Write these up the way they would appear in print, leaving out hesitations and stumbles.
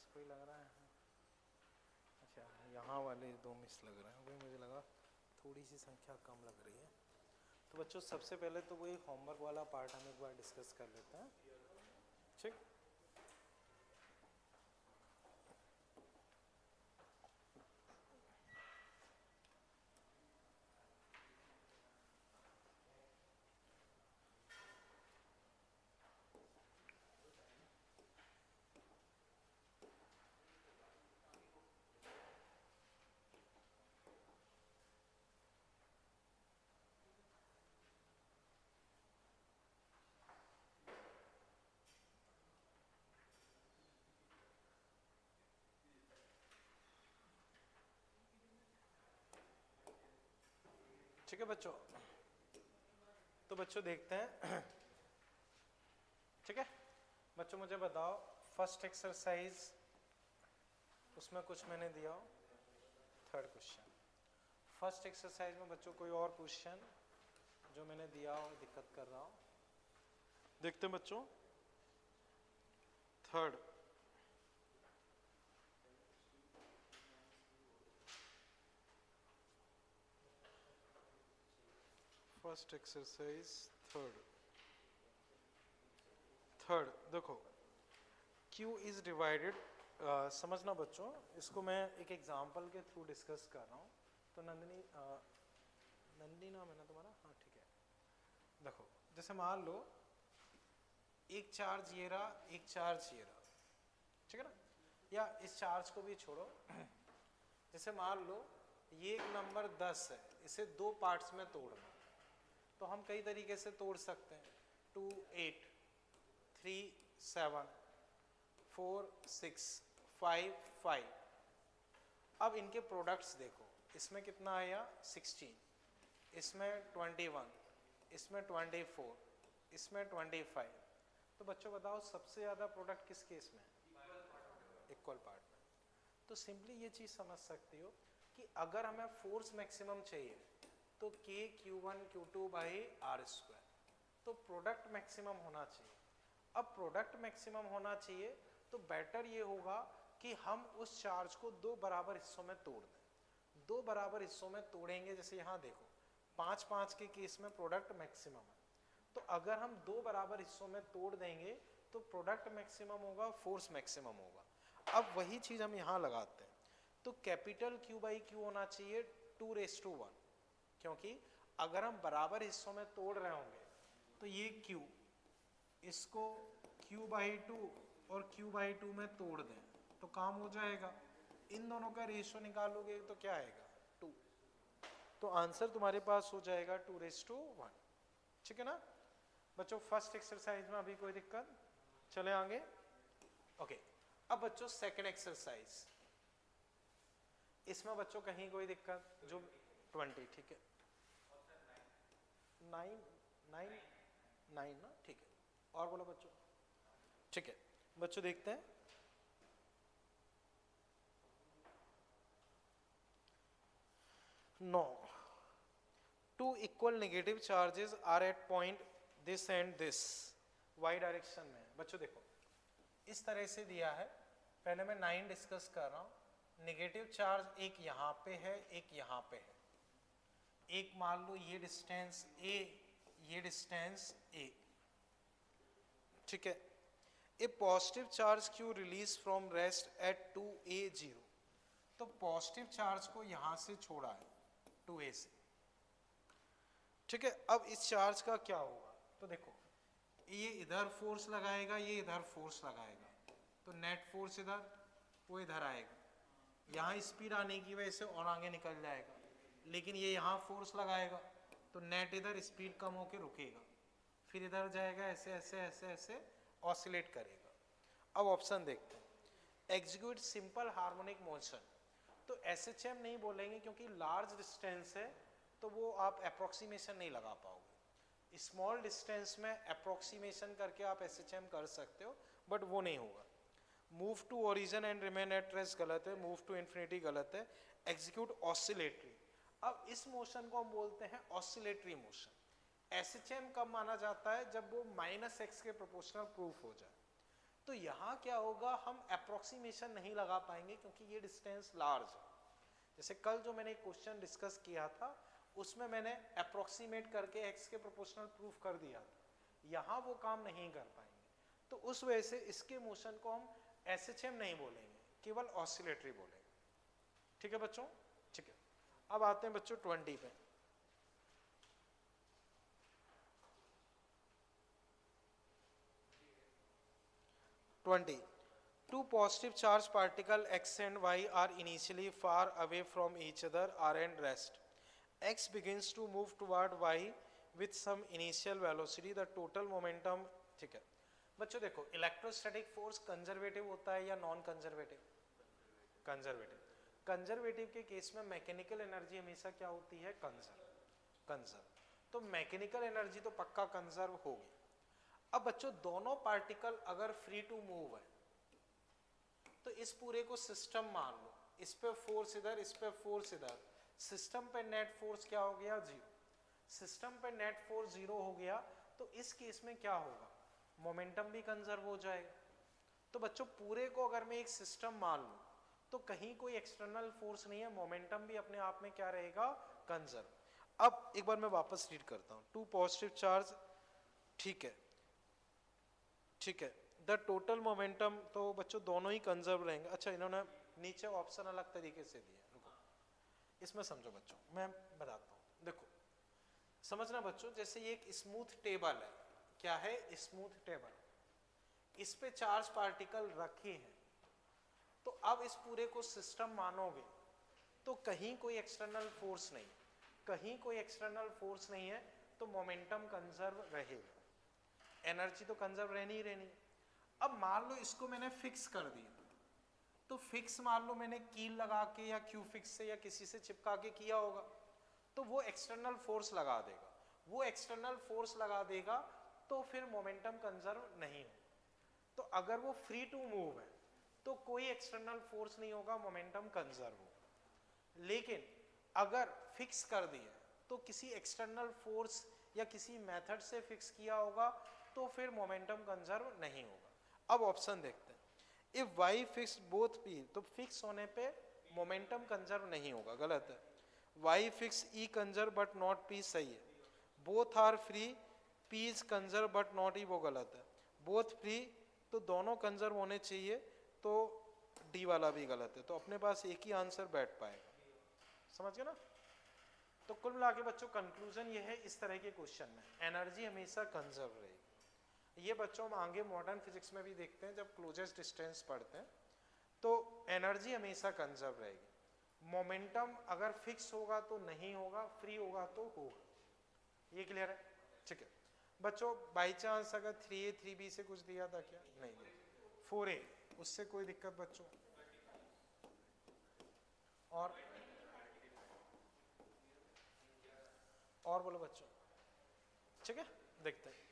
कोई लग रहा है? अच्छा, यहाँ वाले 2 मिस लग रहे हैं, वही मुझे लगा थोड़ी सी संख्या कम लग रही है। तो बच्चों सबसे पहले तो वही होमवर्क वाला पार्ट हम एक बार डिस्कस कर लेते हैं, ठीक? ठीक है बच्चों, तो बच्चों देखते हैं। ठीक है बच्चों, मुझे बताओ फर्स्ट एक्सरसाइज उसमें कुछ मैंने दिया हो। थर्ड क्वेश्चन फर्स्ट एक्सरसाइज में बच्चों कोई और क्वेश्चन जो मैंने दिया हो दिक्कत कर रहा हो? देखते हैं बच्चों। थर्ड फर्स्ट एक्सरसाइज थर्ड देखो, Q इज डिवाइडेड, समझना बच्चों, इसको मैं एक एग्जांपल के थ्रू डिस्कस कर रहा हूँ। तो नंदिनी नाम है ना तुम्हारा? हाँ ठीक है। देखो जैसे मान लो एक चार्ज ये रहा, एक चार्ज ये रहा, ठीक है ना? या इस चार्ज को भी छोड़ो, जैसे मान लो ये एक नंबर 10 है, इसे 2 पार्ट्स में तोड़ना, तो हम कई तरीके से तोड़ सकते हैं। 2 8 3 7 4 6 5 5। अब इनके प्रोडक्ट्स देखो, इसमें कितना आया 16, इसमें 21, इसमें 24, इसमें 25। तो बच्चों बताओ सबसे ज़्यादा प्रोडक्ट किस केस में? इक्वल पार्ट में। तो सिंपली ये चीज़ समझ सकती हो कि अगर हमें फोर्स मैक्सिमम चाहिए तो K Q1 Q2 by r square, तो प्रोडक्ट मैक्सिमम होना चाहिए। अब प्रोडक्ट मैक्सिमम होना चाहिए तो बेटर ये होगा कि हम उस चार्ज को 2 बराबर हिस्सों में तोड़ दें। 2 बराबर हिस्सों में तोड़ेंगे, जैसे यहाँ देखो 5 5 के केस में प्रोडक्ट मैक्सिमम है, तो अगर हम 2 बराबर हिस्सों में तोड़ देंगे तो प्रोडक्ट मैक्सिमम होगा, फोर्स मैक्सिमम होगा। अब वही चीज हम यहाँ लगाते हैं, तो कैपिटल Q बाई Q होना चाहिए 2:1, क्योंकि अगर हम बराबर हिस्सों में तोड़ रहे होंगे तो ये Q, इसको Q बाई 2 और Q बाई 2 में तोड़ दें तो काम हो जाएगा। इन दोनों का रेशियो निकालोगे तो क्या आएगा 2, तो आंसर तुम्हारे पास हो जाएगा 2:1। ठीक है ना बच्चों? फर्स्ट एक्सरसाइज में अभी कोई दिक्कत? चले आगे। ओके, अब बच्चों सेकंड एक्सरसाइज, इसमें बच्चों कहीं कोई दिक्कत? जो 20, ठीक है 9 9 9 ना, ठीक है। और बोलो बच्चों। ठीक है बच्चों, देखते हैं। No, 2 equal negative charges are at point this and this, Y direction में। बच्चों देखो इस तरह से दिया है, पहले मैं 9 डिस्कस कर रहा हूं। नेगेटिव चार्ज एक यहां पे है, एक यहां पे है। एक मान लो ये डिस्टेंस a, ये डिस्टेंस a, ठीक है। A positive charge Q release from rest at 2a0, तो पॉजिटिव चार्ज को यहां से छोड़ा है 2a से, ठीक है। अब इस चार्ज का क्या होगा? तो देखो ये इधर फोर्स लगाएगा, ये इधर फोर्स लगाएगा, तो नेट फोर्स इधर, वो इधर आएगा। यहाँ स्पीड आने की वजह से और आगे निकल जाएगा, लेकिन ये यहाँ फोर्स लगाएगा तो नेट इधर स्पीड कम होकर रुकेगा, फिर इधर जाएगा, ऐसे ऐसे ऐसे ऐसे ऑसिलेट करेगा। अब ऑप्शन देखते हैं, एग्जीक्यूट सिंपल हार्मोनिक मोशन। तो एसएचएम नहीं बोलेंगे क्योंकि लार्ज डिस्टेंस है, तो वो आप अप्रोक्सीमेशन नहीं लगा पाओगे। स्मॉल डिस्टेंस में अप्रोक्सीमेशन करके आप एसएचएम कर सकते हो, बट वो नहीं होगा। Move to origin and remain at rest गलत है, मूव टू इन्फिनिटी गलत है। एग्जीक्यूट ऑसिलेटरी, अब इस मोशन को हम बोलते हैं ऑसिलेटरी मोशन। एसएचएम कब माना जाता है? जब वो -x के प्रोपोर्शनल प्रूफ हो जाए। तो यहाँ क्या होगा, हम अप्रोक्सीमेशन नहीं लगा पाएंगे क्योंकि ये डिस्टेंस लार्ज है। जैसे कल जो मैंने एक क्वेश्चन डिस्कस किया था उसमें मैंने अप्रोक्सीमेट करके x के प्रोपोर्शनल प्रूफ कर दिया था, यहाँ वो काम नहीं कर पाएंगे। तो उस वजह से इसके मोशन को हम SHM नहीं बोलेंगे, केवल ऑसिलेटरी बोलेंगे। ठीक है बच्चों, ठीक है। अब आते हैं बच्चों 20 पे। Two positive charged particles x and y are initially far away from each other r and rest. X begins to move toward y with some initial velocity. The total momentum, ठीक है बच्चों। देखो इलेक्ट्रोस्टैटिक फोर्स कंजर्वेटिव होता है या non conservative? Conservative. Conservative के case में mechanical energy हमेशा क्या होती है? कंजर्व। तो मैकेनिकल एनर्जी तो पक्का कंजर्व होगी। अब बच्चों दोनों पार्टिकल अगर फ्री टू मूव है तो इस पूरे को सिस्टम मान लो, इस पे फोर्स इधर, इस पे फोर्स इधर, सिस्टम पे नेट फोर्स क्या हो गया? जीरो। सिस्टम पे नेट फोर्स जीरो हो गया तो इस केस में क्या होगा? मोमेंटम भी कंजर्व हो जाएगा। तो बच्चों पूरे को अगर मैं एक सिस्टम मान लूं तो कहीं कोई एक्सटर्नल फोर्स नहीं है, मोमेंटम भी अपने आप में क्या रहेगा? कंजर्व। अब एक बार मैं वापस रीड करता हूं। टू पॉजिटिव चार्ज, ठीक है ठीक है, द टोटल मोमेंटम, तो बच्चों दोनों ही कंजर्व रहेंगे। अच्छा इन्होंने नीचे ऑप्शन अलग तरीके से दिया, रुको इसमें समझो बच्चों, मैं बताता हूँ। देखो समझना बच्चों, जैसे ये एक स्मूथ टेबल है, क्या है? स्मूथ टेबल, इस पे चार्ज पार्टिकल रखे हैं। तो अब इस पूरे को सिस्टम मानोगे तो कहीं कोई एक्सटर्नल फोर्स नहीं, कहीं कोई एक्सटर्नल फोर्स नहीं है, तो मोमेंटम कंजर्व रहेगा, एनर्जी तो कंजर्व रहनी ही रहनी। अब मान लो इसको मैंने फिक्स कर दिया, तो फिक्स मान लो मैंने कील लगा के या क्यू फिक्स से या किसी से चिपका के किया होगा, तो वो एक्सटर्नल फोर्स लगा देगा, वो एक्सटर्नल फोर्स लगा देगा तो फिर मोमेंटम कंजर्व नहीं हो। तो अगर वो फ्री टू मूव है तो कोई एक्सटर्नल फोर्स नहीं होगा, मोमेंटम कंजर्व होगा। लेकिन अगर फिक्स कर दिया तो किसी एक्सटर्नल फोर्स या किसी मेथड से फिक्स किया होगा तो फिर मोमेंटम कंजर्व नहीं होगा। अब ऑप्शन देखते हैं। If y fix both p, तो फिक्स होने पे मोमेंटम कंजर्व नहीं होगा, गलत है। y fix e conserve but not p, सही है। Both are free, p is conserve but not e, वो गलत है। बोथ फ्री, तो दोनों कंजर्व होने चाहिए, तो डी वाला भी गलत है। तो अपने पास एक ही आंसर बैठ पाएगा, समझ गए ना? तो कुल मिला के बच्चों कंक्लूजन ये है, इस तरह के क्वेश्चन में एनर्जी हमेशा कंजर्व रहेगी। ये बच्चों हम आगे मॉडर्न फिजिक्स में भी देखते हैं, जब क्लोजेस्ट डिस्टेंस पढ़ते हैं तो एनर्जी हमेशा कंजर्व रहेगी। मोमेंटम अगर फिक्स होगा तो नहीं होगा, फ्री होगा तो होगा। ये क्लियर है? ठीक है बच्चों, बाई चांस अगर 3A 3B से कुछ दिया था क्या? नहीं दिया। 4A, उससे कोई दिक्कत बच्चों? और बोलो बच्चों, ठीक है देखते हैं।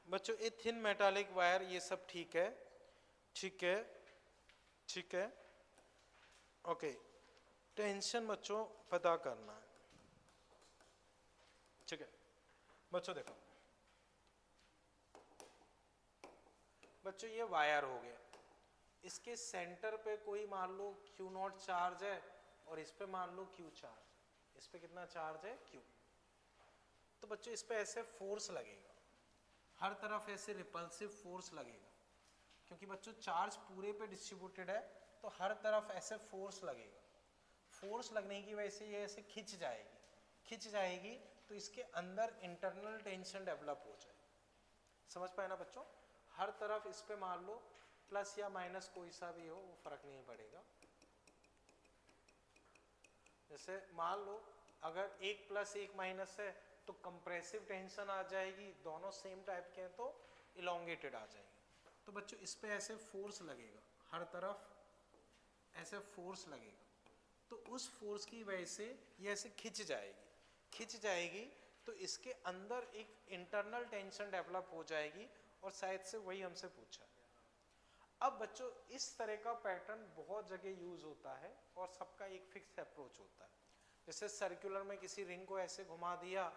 बच्चों ये थिन मेटालिक वायर, ये सब ठीक है, ठीक है ठीक है, ओके। टेंशन बच्चों पता करना है, ठीक है बच्चों। देखो बच्चों ये वायर हो गया, इसके सेंटर पे कोई मान लो Q0 चार्ज है और इस पे मान लो Q चार्ज है। इस पे कितना चार्ज है? Q। तो बच्चों इस पे ऐसे फोर्स लगेगा, हर तरफ ऐसे रिपल्सिव फोर्स लगेगा, क्योंकि बच्चों चार्ज पूरे पे डिस्ट्रीब्यूटेड है तो हर तरफ ऐसे फोर्स लगेगा। फोर्स लगने की वजह से ये ऐसे खिंच जाएगी, खिंच जाएगी तो इसके अंदर इंटरनल टेंशन डेवलप हो जाएगी। समझ पाए ना बच्चों? हर तरफ इस पे मान लो प्लस या माइनस कोई सा भी हो, वो फर्क नहीं पड़ेगा। जैसे मान लो अगर एक प्लस एक माइनस है तो कंप्रेसिव टेंशन आ जाएगी, दोनों सेम टाइप के हैं तो इलोंगेटेड आ जाएगी। तो बच्चों इस पे ऐसे फोर्स लगेगा, हर तरफ ऐसे फोर्स लगेगा, तो उस फोर्स की वजह से ये ऐसे खिंच जाएगी, खिंच जाएगी तो इसके अंदर एक इंटरनल टेंशन डेवलप हो जाएगी, और शायद से वही हमसे पूछा। अब बच्चों इस तरह का पैटर्न बहुत जगह यूज होता है और सबका एक फिक्स अप्रोच होता है। जैसे सर्कुलर में किसी रिंग को ऐसे घुमा दिया,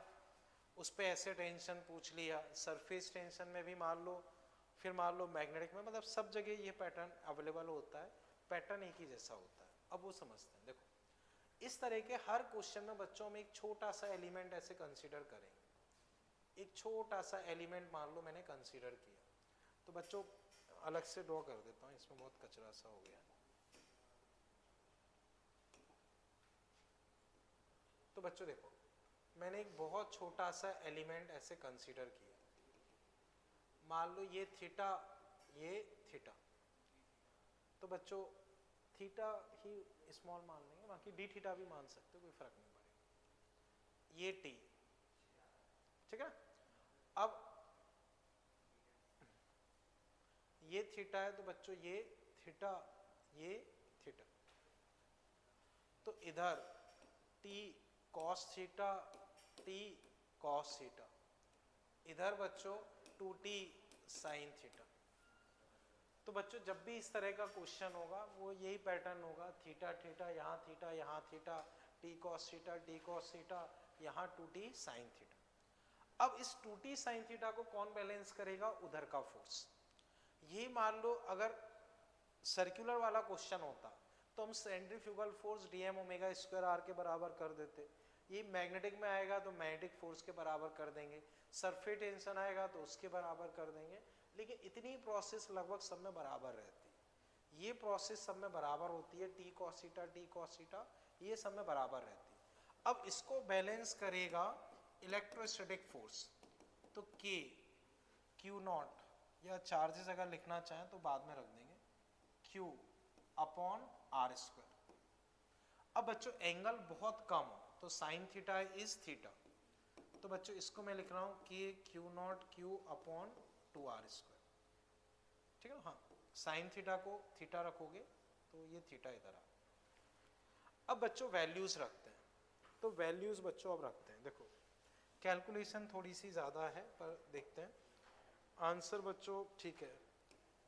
उस पर ऐसे टेंशन पूछ लिया, सरफेस टेंशन में भी मान लो, फिर मान लो मैग्नेटिक में, मतलब सब जगह ये पैटर्न अवेलेबल होता है, पैटर्न एक ही जैसा होता है। अब वो समझते हैं। देखो इस तरह के हर क्वेश्चन में बच्चों में एक छोटा सा एलिमेंट ऐसे कंसीडर करेंगे, एक छोटा सा एलिमेंट मान लो मैंने कंसीडर किया, तो बच्चों अलग से ड्रॉ कर देता हूँ, इसमें बहुत कचरा सा हो गया। तो बच्चों देखो मैंने एक बहुत छोटा सा एलिमेंट ऐसे कंसीडर किया, मान लो ये थीटा, ये थीटा, तो बच्चों थीटा ही स्मॉल मान लेंगे, बाकी डी थीटा भी मान सकते हो, कोई फर्क नहीं पड़ेगा। ये टी, ठीक है ना। अब ये थीटा है, तो बच्चों ये थीटा, ये थीटा, तो इधर T cos theta, T cos theta, इधर बच्चों 2t साइन थीटा। तो बच्चों जब भी इस तरह का क्वेश्चन होगा वो यही पैटर्न होगा, थीटा थीटा, यहाँ थीटा, यहाँ theta, T cos theta, T cos theta, यहाँ 2t साइन थीटा। अब इस 2t साइन थीटा को कौन बैलेंस करेगा? उधर का फोर्स। ये मान लो अगर सर्कुलर वाला क्वेश्चन होता तो हम centrifugal force DM omega square r के बराबर कर देते, ये मैग्नेटिक में आएगा तो मैग्नेटिक फोर्स के बराबर कर देंगे, सरफेस टेंशन आएगा तो उसके बराबर कर देंगे। लेकिन इतनी प्रोसेस लगभग सब में बराबर रहती है, ये प्रोसेस सब में बराबर होती है, T cos theta, T cos theta, ये सब में बराबर रहती है। अब इसको बैलेंस करेगा इलेक्ट्रोस्टैटिक फोर्स, तो के क्यू नॉट, या चार्जेस अगर लिखना चाहें तो बाद में रख देंगे, क्यू अपॉन आर स्क्वायर। अब बच्चों एंगल बहुत कम हो तो साइन थीटा इज थीटा, तो बच्चों इसको मैं लिख रहा हूं कि Q not Q upon 2r square, ठीक है ना। हाँ, साइन थीटा को थीटा रखोगे तो ये थीटा इधर आ। अब बच्चों वैल्यूज रखते हैं, तो वैल्यूज बच्चों अब रखते हैं। देखो कैलकुलेशन थोड़ी सी ज़्यादा है पर देखते हैं आंसर बच्चों, ठीक है।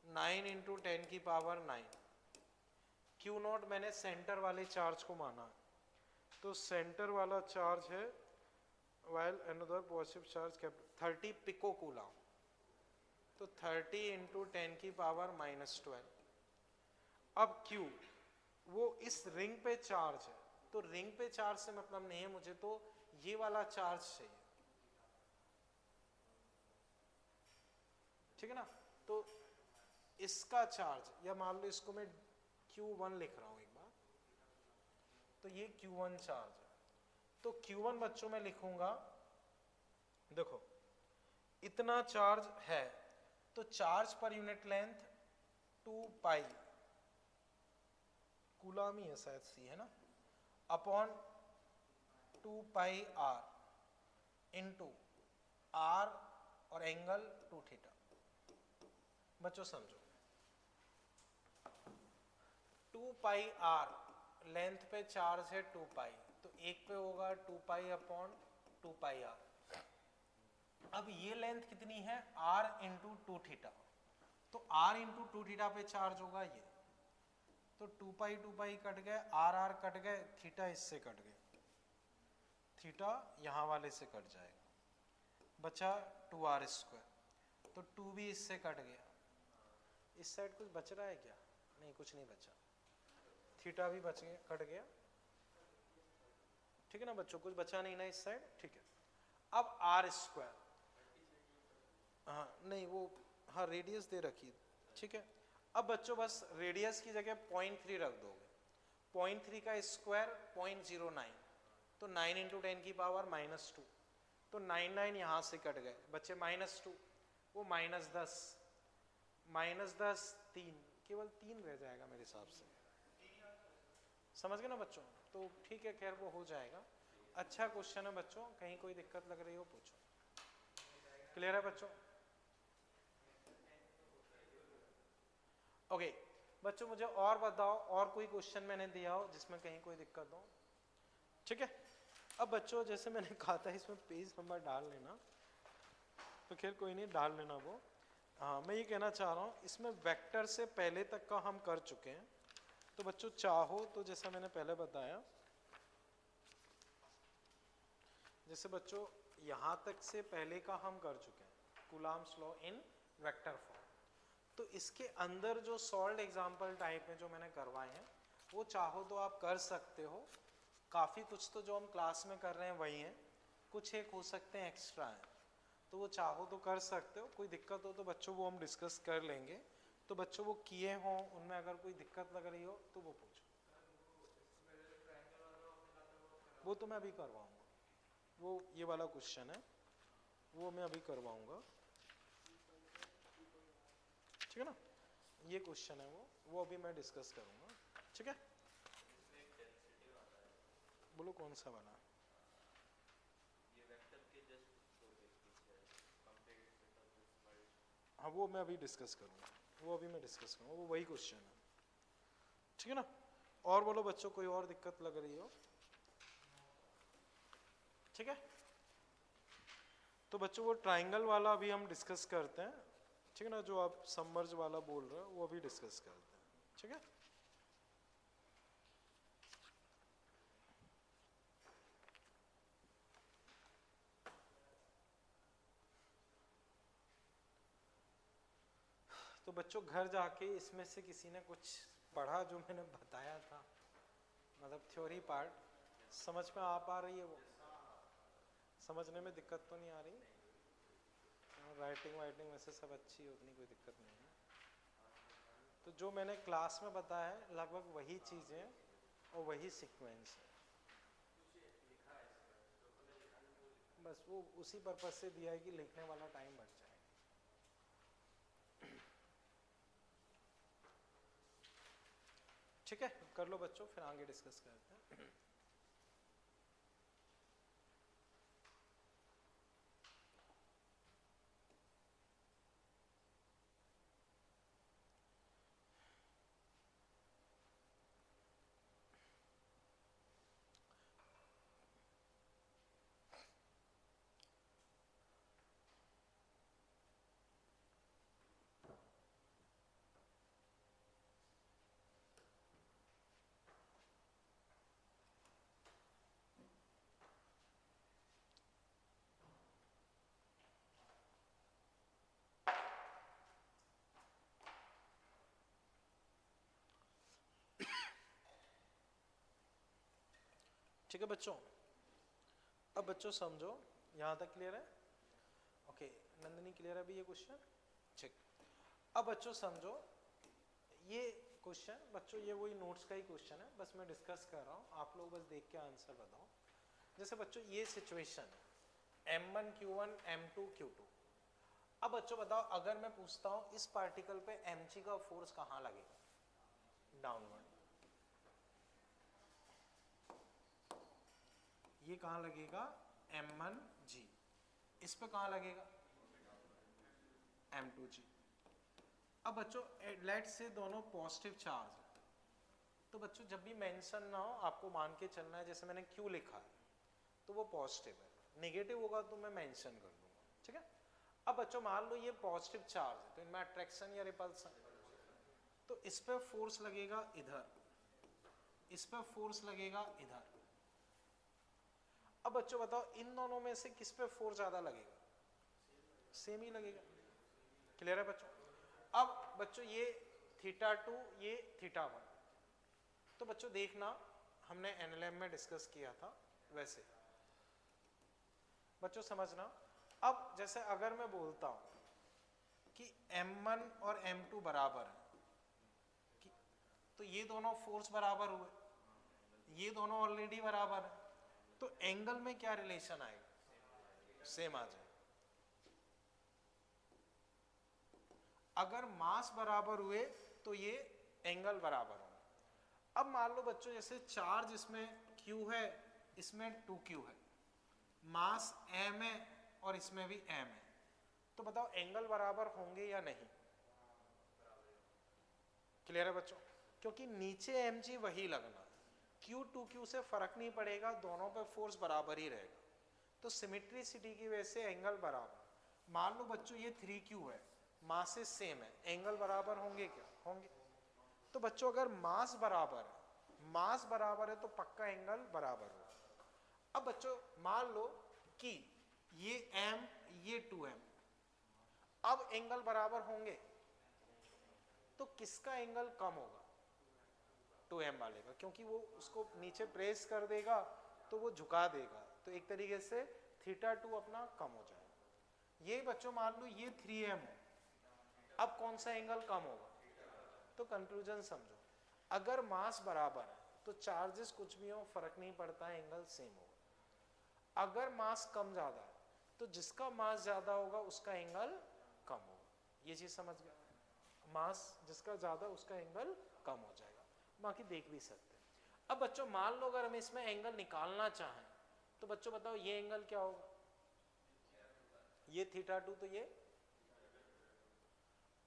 9 × 10 की पावर 9, क्यू नॉट मैंने सेंटर वाले चार्ज को माना, तो सेंटर वाला चार्ज है while another positive charge 30 pico coulomb, तो 30 × 10 की पावर -12। अब Q वो इस रिंग पे चार्ज है, तो रिंग पे चार्ज से मतलब नहीं है मुझे, तो ये वाला चार्ज चाहिए, ठीक है ना। तो इसका चार्ज, या मान लो इसको मैं Q1 लिख रहा हूं एक बार, तो ये Q1 चार्ज है, तो Q1 बच्चों में लिखूंगा, देखो इतना चार्ज है, तो चार्ज पर यूनिट लेंथ 2 पाई कूलम ही है शायद, सी है ना, upon 2 pi r into r और एंगल 2 थीटा। बच्चों समझो 2 पाई आर लेंथ पे चार्ज है 2 पाई, तो एक पे होगा 2 पाई अपॉन 2 पाई आर। अब ये लेंथ कितनी है? r इंटू 2 थीटा, तो r इंटू 2 थीटा पे चार्ज होगा ये, तो 2 पाई कट गए, r कट गए, थीटा इससे कट गए, थीटा यहाँ वाले से कट जाएगा, बचा 2r स्क्वायर, तो 2 भी इससे कट गया। इस साइड कुछ बच रहा है क्या? नहीं, कुछ नहीं बचा, थीटा भी बच गया, कट गया, ठीक है ना बच्चों, कुछ बचा नहीं ना इस साइड, ठीक है। अब आर स्क्वायर, हाँ नहीं वो, हाँ रेडियस दे रखी, ठीक है। अब बच्चों बस रेडियस की जगह 0.3 रख दोगे, 0.3 का स्क्वायर 0.09, तो 9 × 10 की पावर -2, तो 9 यहाँ से कट गए, बच्चे -2, वो -10, -10 3, केवल 3 रह जाएगा मेरे हिसाब से, समझ गए ना बच्चों। तो ठीक है, खैर वो हो जाएगा। अच्छा क्वेश्चन है बच्चों, कहीं कोई दिक्कत लग रही हो पूछो। क्लियर है बच्चों? ओके बच्चों मुझे और बताओ, और कोई क्वेश्चन मैंने दिया हो जिसमें कहीं कोई दिक्कत हो, ठीक है। अब बच्चों जैसे मैंने कहा था इसमें पेज नंबर डाल लेना, तो खैर कोई नहीं, डाल लेना वो, हाँ मैं ये कहना चाह रहा हूँ, इसमें वेक्टर से पहले तक का हम कर चुके हैं। तो बच्चों चाहो तो जैसा मैंने पहले बताया, जैसे बच्चों यहाँ तक से पहले का हम कर चुके हैं, Coulomb's law in vector form. तो इसके अंदर जो सॉल्व एग्जाम्पल टाइप में जो मैंने करवाए हैं वो चाहो तो आप कर सकते हो। काफ़ी कुछ तो जो हम क्लास में कर रहे हैं वही हैं, कुछ एक हो सकते हैं एक्स्ट्रा हैं, तो वो चाहो तो कर सकते हो। कोई दिक्कत हो तो बच्चों वो हम डिस्कस कर लेंगे। तो बच्चों वो किए हों, उनमें अगर कोई दिक्कत लग रही हो तो वो पूछो। वो तो मैं अभी करवाऊँगा, वो ये वाला क्वेश्चन है वो मैं अभी करवाऊँगा, ठीक है ना। ये क्वेश्चन है वो अभी मैं डिस्कस करूँगा, ठीक है। बोलो कौन सा वाला? हाँ वो मैं अभी डिस्कस करूँगा, वो वही क्वेश्चन है, ठीक है ना। और बोलो बच्चों कोई और दिक्कत लग रही हो? ठीक है। तो बच्चों वो ट्राइंगल वाला अभी हम डिस्कस करते हैं, ठीक है ना। जो आप सबमर्ज वाला बोल रहे हो वो अभी डिस्कस करते हैं, ठीक है। तो बच्चों घर जाके इसमें से किसी ने कुछ पढ़ा जो मैंने बताया था, मतलब थ्योरी पार्ट समझ में आ पा रही है? वो समझने में दिक्कत तो नहीं आ रही? राइटिंग वाइटिंग वैसे सब अच्छी है, उतनी कोई दिक्कत नहीं है। तो जो मैंने क्लास में बताया है लगभग वही चीज़ें और वही सीक्वेंस है, बस वो उसी पर्पज से दिया है कि लिखने वाला टाइम बच जाए। ठीक है, कर लो बच्चों, फिर आगे डिस्कस करते हैं। ठीक है बच्चों, अब बच्चों समझो, यहाँ तक क्लियर है? ओके, नंदिनी क्लियर है अभी ये क्वेश्चन? ठीक। अब बच्चों समझो ये क्वेश्चन, बच्चों ये वही नोट्स का ही क्वेश्चन है, बस मैं डिस्कस कर रहा हूँ, आप लोग बस देख के आंसर बताओ। जैसे बच्चों ये सिचुएशन है M1 Q1 M2 Q2। अब बच्चों बताओ, अगर मैं पूछता हूँ इस पार्टिकल पे mg का फोर्स कहाँ लगेगा? डाउनवर्ड। ये कहाँ लगेगा? M1g। इस पे कहाँ लगेगा? M2g। अब बच्चों लेट से दोनों पॉजिटिव चार्ज है, तो बच्चों जब भी मेंशन ना हो आपको मान के चलना है, जैसे मैंने Q लिखा है तो वो पॉजिटिव है, नेगेटिव होगा तो मैं मेंशन कर दूंगा, ठीक है। अब बच्चों मान लो ये पॉजिटिव चार्ज है, तो इनमें अट्रैक्शन या रिपल्सन, तो इस पे फोर्स लगेगा इधर, इस पे फोर्स लगेगा इधर। अब बच्चों बताओ इन दोनों में से किस पे फोर्स ज्यादा लगेगा? सेम ही लगेगा। क्लियर है बच्चों? अब बच्चों ये θ2 ये θ1, तो बच्चों देखना हमने एनएलएम में डिस्कस किया था वैसे बच्चों समझना। अब जैसे अगर मैं बोलता हूं कि M1 और M2 बराबर है, तो ये दोनों फोर्स बराबर हुए, ये दोनों ऑलरेडी बराबर है, तो एंगल में क्या रिलेशन आएगा? सेम आ जाए। अगर मास बराबर हुए तो ये एंगल बराबर होगा। अब मान लो बच्चों जैसे चार्ज इसमें Q है, इसमें 2Q है, मास M है और इसमें भी M है, तो बताओ एंगल बराबर होंगे या नहीं? क्लियर है बच्चों? क्योंकि नीचे mg वही लगना, Q 2Q से फर्क नहीं पड़ेगा, दोनों पे फोर्स बराबर ही रहेगा, तो सिमेट्रिसिटी की वजह से एंगल बराबर। मान लो बच्चों ये 3Q है, मासेस सेम है, एंगल बराबर होंगे क्या? होंगे। तो बच्चों अगर मास बराबर है तो पक्का एंगल बराबर होगा। अब बच्चों मान लो कि ये m ये 2m, अब एंगल बराबर होंगे तो किसका एंगल कम होगा? 2m वाले का, क्योंकि वो उसको नीचे प्रेस कर देगा तो वो झुका देगा, तो एक तरीके से θ2 अपना कम हो जाएगा। ये बच्चों मान लो ये 3m हो, अब कौन सा एंगल कम होगा? तो कंक्लूजन समझो, अगर मास बराबर है तो चार्जेस कुछ भी हो फर्क नहीं पड़ता है, एंगल सेम होगा। अगर मास कम ज्यादा है तो जिसका मास ज्यादा होगा उसका एंगल कम होगा। ये चीज समझ गए? मास जिसका ज्यादा उसका एंगल कम हो जाएगा, बाकी देख भी सकते हैं। अब बच्चों मान लो अगर हम इसमें एंगल निकालना चाहें तो बच्चों बताओ ये एंगल क्या होगा? ये θ2 तो ये।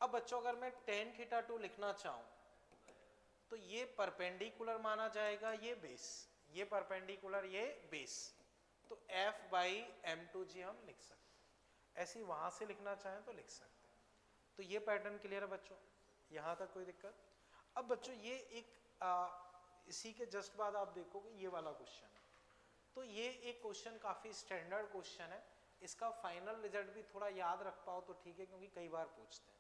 अब बच्चों अगर मैं tan θ2 लिखना चाहूं तो ये परपेंडिकुलर माना जाएगा ये बेस, ये परपेंडिकुलर ये बेस, तो F/m2g हम लिख सकते हैं। ऐसे वहां से लिखना चाहें तो लिख सकते हैं। तो ये पैटर्न क्लियर है बच्चों, यहां तक कोई दिक्कत? अब बच्चों ये एक इसी के जस्ट बाद आप देखोगे ये वाला क्वेश्चन है, तो ये एक क्वेश्चन काफी स्टैंडर्ड क्वेश्चन है। इसका फाइनल रिजल्ट भी थोड़ा याद रख पाओ तो ठीक है, क्योंकि कई बार पूछते हैं।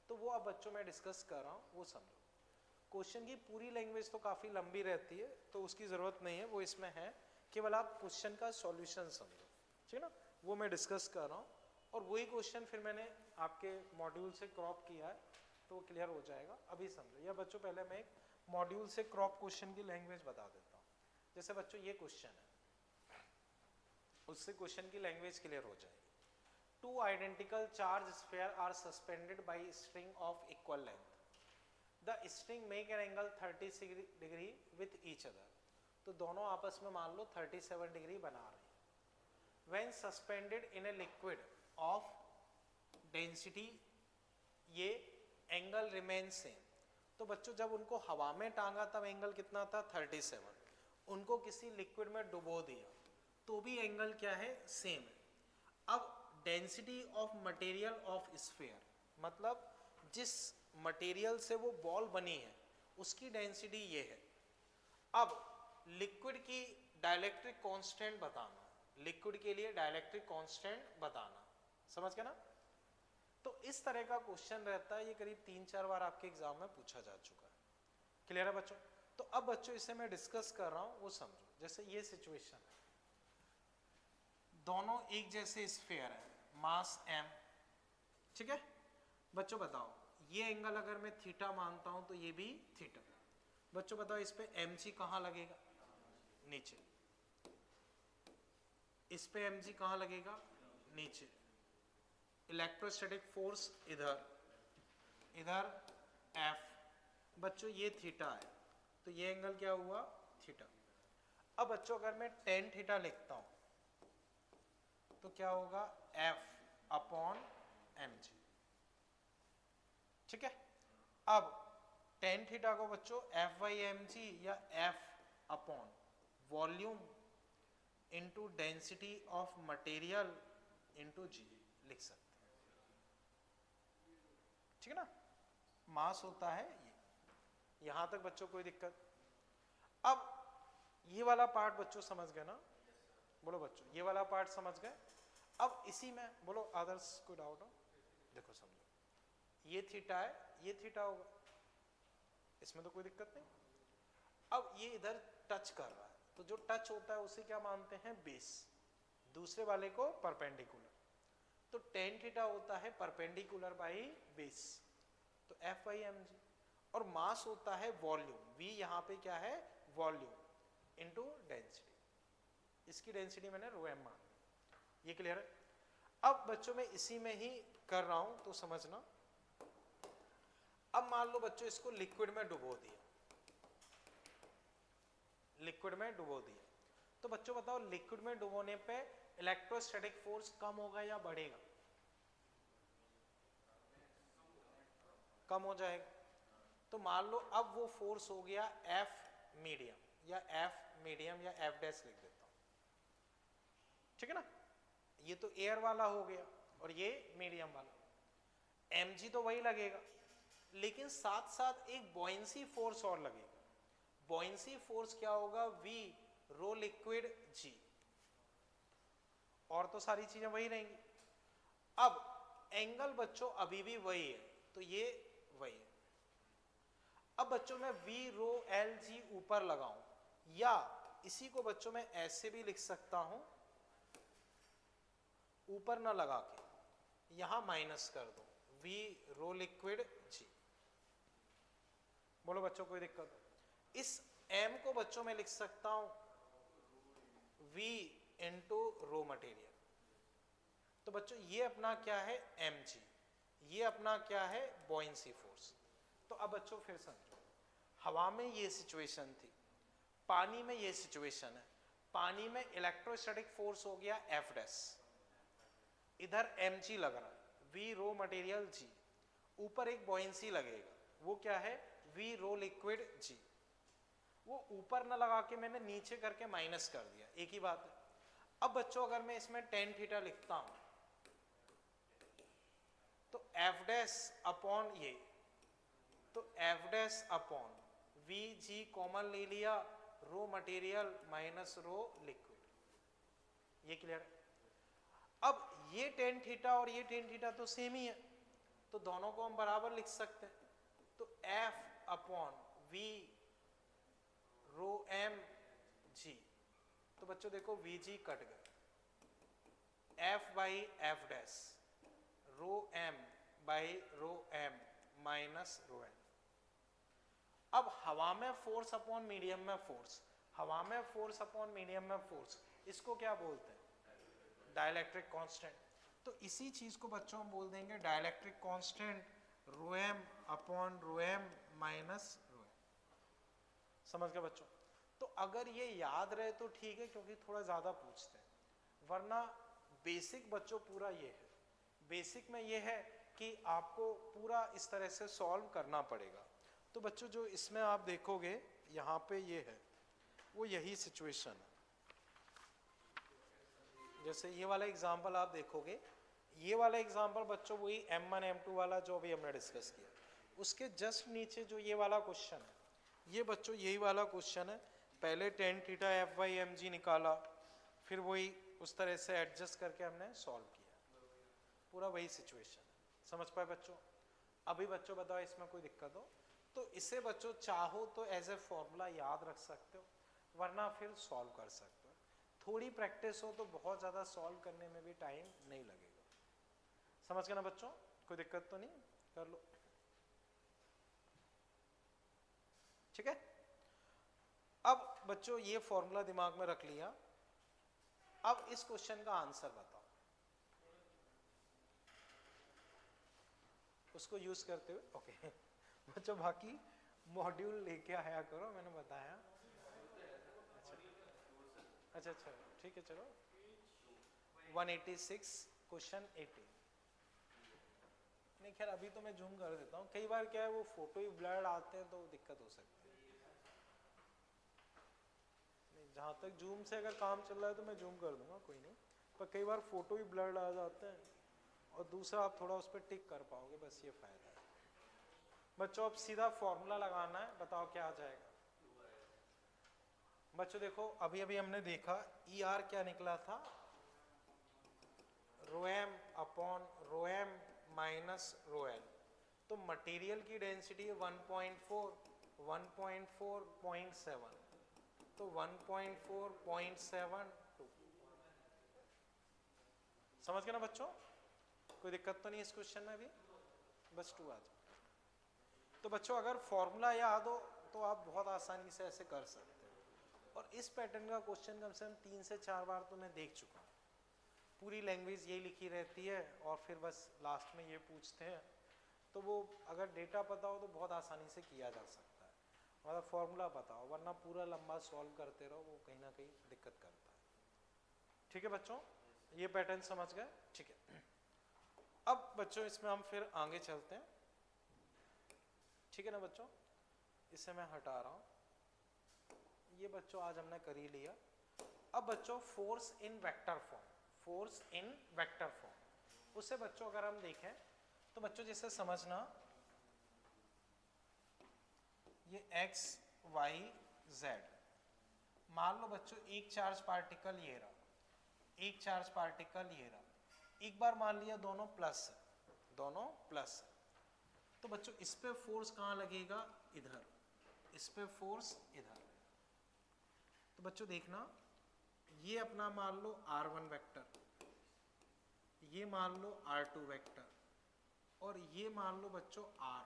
तो वो अब बच्चों मैं डिस्कस कर रहा हूँ, वो समझो। क्वेश्चन की पूरी लैंग्वेज तो काफी लंबी रहती है तो उसकी जरूरत नहीं है, वो इसमें है, केवल आप क्वेश्चन का सॉल्यूशन समझो, ठीक है ना? वो मैं डिस्कस कर रहा हूँ, और वही क्वेश्चन फिर मैंने आपके मॉड्यूल से क्रॉप किया है तो वो क्लियर हो जाएगा। अभी समझो। या बच्चों पहले मैं एक मॉड्यूल से क्रॉप क्वेश्चन की लैंग्वेज बता देता हूँ। जैसे बच्चों ये क्वेश्चन है, उससे क्वेश्चन की लैंग्वेज क्लियर हो जाएगी। Two identical charge sphere are suspended by string of equal length, the string make an angle 30 degree with each other. तो दोनों आपस में मान लो 37 डिग्री बना रहे हैं। When suspended in a liquid of density, ये एंगल रिमेन सेम। तो बच्चों जब उनको हवा में टांगा तब एंगल कितना था? 37। उनको किसी लिक्विड में डुबो दिया तो भी एंगल क्या है? सेम है। अब density of material of sphere, मतलब जिस मटेरियल से वो बॉल बनी है उसकी डेंसिटी ये है। अब लिक्विड की डाइलेक्ट्रिक कांस्टेंट बताना, लिक्विड के लिए डाइलेक्ट्रिक कांस्टेंट बताना, समझ गए ना? तो इस तरह का क्वेश्चन रहता है, ये करीब 3-4 बार आपके एग्जाम में पूछा जा चुका है। क्लियर है बच्चों? तो अब बच्चों इसे मैं डिस्कस कर रहा हूं, वो समझो। जैसे ये सिचुएशन है, दोनों एक जैसे स्फीयर है, मास m, ठीक है बच्चों? बताओ ये एंगल अगर मैं थीटा मानता हूं तो ये भी थीटा। बच्चों बताओ इस पे mg कहां लगेगा? नीचे। इस पे mg कहां लगेगा? नीचे। इलेक्ट्रोस्टैटिक फोर्स इधर, इधर F। बच्चों ये थीटा है तो ये एंगल क्या हुआ? थीटा। अब बच्चों अगर मैं tan थीटा लिखता हूं तो क्या होगा? F/mg, ठीक है? अब tan थीटा को बच्चों F/mg या F upon volume into density of material into g लिख सकते हैं, ठीक है ना? मास होता है ये। यहां तक बच्चों कोई दिक्कत? अब ये वाला पार्ट बच्चों समझ गए ना? बोलो बच्चों, ये वाला पार्ट समझ गए? अब इसी में बोलो अदर्स कोई डाउट हो? देखो समझो, ये थीटा है, ये थीटा होगा, इसमें तो कोई दिक्कत नहीं। अब ये इधर टच कर रहा है तो जो टच होता है उसे क्या मानते हैं? बेस, दूसरे वाले को परपेंडिकुलर। तो tan थीटा होता है परपेंडिकुलर बाई बेस, तो F/mg। और मास होता है वॉल्यूम, V यहाँ पे क्या है? Volume into density. इसकी डेंसिटी मैंने ρm मान ली। ये क्लियर है? अब बच्चों मैं इसी में ही कर रहा हूं तो समझना। अब मान लो बच्चों इसको लिक्विड में डुबो दिया, लिक्विड में डुबो दिया, तो बच्चों बताओ लिक्विड में डुबोने पे इलेक्ट्रोस्टैटिक फोर्स कम होगा या बढ़ेगा? कम हो जाएगा। तो मान लो अब वो फोर्स हो गया F मीडियम या F मीडियम या F डैश लिख देता हूं, ठीक है ना? ये तो एयर वाला हो गया और ये मीडियम वाला। mg तो वही लगेगा, लेकिन साथ साथ एक बॉयंसी फोर्स और लगेगा। बॉयंसी फोर्स क्या होगा? v रो लिक्विड g, और तो सारी चीजें वही रहेंगी। अब एंगल बच्चों अभी भी वही है, तो ये वही है। अब बच्चों मैं v रो एल जी ऊपर लगाऊं, या इसी को बच्चों मैं ऐसे भी लिख सकता हूं, ऊपर ना लगा के यहां माइनस कर दो, v रो लिक्विड g। बोलो बच्चों कोई दिक्कत? इस m को बच्चों में लिख सकता हूं v इंटू रो मटेरियल। तो बच्चों ये अपना क्या है? mg, ये अपना क्या है? Buoyancy force. तो अब बच्चों फिर समझो, हवा में ये सिचुएशन थी, पानी में ये सिचुएशन है। पानी में इलेक्ट्रोस्टैटिक फोर्स हो गया F डैश, इधर mg लग रहा है, v रो मटेरियल g, ऊपर एक बॉयंसी लगेगा, वो क्या है? v रो लिक्विड g। वो ऊपर ना लगा के मैंने नीचे करके माइनस कर दिया, एक ही बात है। अब बच्चों अगर मैं इसमें टेन थीटा लिखता हूं, तो F डैश अपॉन ये, तो F dash upon we ji common ले लिया, raw material minus rho liquid. ये क्लियर है? अब ये टेन थीटा और ये टेन थीटा तो सेम ही है, तो दोनों को हम बराबर लिख सकते हैं। तो F upon V rho m g, तो बच्चों देखो वी जी कट गए, F by F dash rho m by rho m minus rho m. अब हवा में फोर्स अपॉन मीडियम में फोर्स, हवा में फोर्स अपॉन मीडियम में फोर्स, इसको क्या बोलते हैं? Dielectric constant. तो इसी चीज को बच्चों हम बोल देंगे dielectric constant rho m upon rho m minus rho m. समझ गए बच्चों? तो अगर ये याद रहे तो ठीक है, क्योंकि थोड़ा ज्यादा पूछते हैं, वरना बेसिक बच्चों पूरा ये है। बेसिक में ये है कि आपको पूरा इस तरह से सॉल्व करना पड़ेगा। तो बच्चों जो इसमें आप देखोगे यहाँ पे ये है, वो यही सिचुएशन है। जैसे ये वाला एग्जाम्पल आप देखोगे, ये वाला एग्जाम्पल बच्चों वही M1 M2 वाला जो अभी हमने डिस्कस किया, उसके जस्ट नीचे जो ये वाला क्वेश्चन है, ये बच्चों यही वाला क्वेश्चन है। पहले tan theta F by M G निकाला, फिर वही उस तरह से एडजस्ट करके हमने सॉल्व किया, पूरा वही सिचुएशन है। समझ पाए बच्चों? अभी बच्चों बताओ इसमें कोई दिक्कत हो तो इसे बच्चों चाहो तो एज ए फॉर्मूला याद रख सकते हो, वरना फिर सॉल्व कर सकते हो। थोड़ी प्रैक्टिस हो तो बहुत ज़्यादा सॉल्व करने में भी टाइम नहीं लगेगा। समझ गए ना बच्चों? कोई दिक्कत तो नहीं? कर लो, ठीक है। अब बच्चों ये फॉर्मूला दिमाग में रख लिया, अब इस क्वेश्चन का आंसर बताओ, उसको यूज करते हुए। ओके बच्चों बाकी मॉड्यूल लेके आया करो, मैंने बताया। अच्छा अच्छा ठीक है, चलो 186 क्वेश्चन 80। नहीं खैर अभी तो मैं जूम कर देता हूँ, कई बार क्या है वो फोटो ही ब्लर्ड आते हैं तो दिक्कत हो सकती है। नहीं जहाँ तक जूम से अगर काम चल रहा है तो मैं जूम कर दूंगा, कोई नहीं, पर कई बार फोटो ही ब्लर्ड आ जाते हैं, और दूसरा आप थोड़ा उस पर टिक कर पाओगे, बस ये फायदा है। बच्चों अब सीधा फॉर्मूला लगाना है, बताओ क्या आ जाएगा। बच्चों देखो अभी अभी हमने देखा ई आर क्या निकला था, rho m upon rho m minus rho l. तो मटेरियल की डेंसिटी है 1.4, 1.4.7, तो 1.4.72। समझ गए ना बच्चों? कोई दिक्कत तो नहीं इस क्वेश्चन में? अभी बस 2 आ जाए। तो बच्चों अगर फॉर्मूला याद हो तो आप बहुत आसानी से ऐसे कर सकते हो, और इस पैटर्न का क्वेश्चन कम से कम 3 से 4 बार तो मैं देख चुका हूँ। पूरी लैंग्वेज यही लिखी रहती है और फिर बस लास्ट में ये पूछते हैं, तो वो अगर डेटा पता हो तो बहुत आसानी से किया जा सकता है, मतलब फॉर्मूला पता हो, वरना पूरा लंबा सॉल्व करते रहो वो कहीं ना कहीं दिक्कत करता है। ठीक है बच्चों, ये पैटर्न समझ गए? ठीक है। अब बच्चों इसमें हम फिर आगे चलते हैं, ठीक है ना बच्चों? इसे मैं हटा रहा हूँ, ये बच्चों आज हमने कर ही लिया। अब बच्चों force in vector form, force in vector form, उससे बच्चों अगर हम देखें तो बच्चों जैसे समझना, ये x y z, मान लो बच्चों एक चार्ज पार्टिकल ये रहा, एक चार्ज पार्टिकल ये रहा, एक बार मान लिया दोनों प्लस है, दोनों प्लस है, तो बच्चों इस पे फोर्स कहाँ लगेगा, इधर, इस पे फोर्स इधर। तो बच्चों देखना, ये अपना मान लो r1 वेक्टर, ये मान लो r2 वेक्टर, और ये मान लो बच्चों r,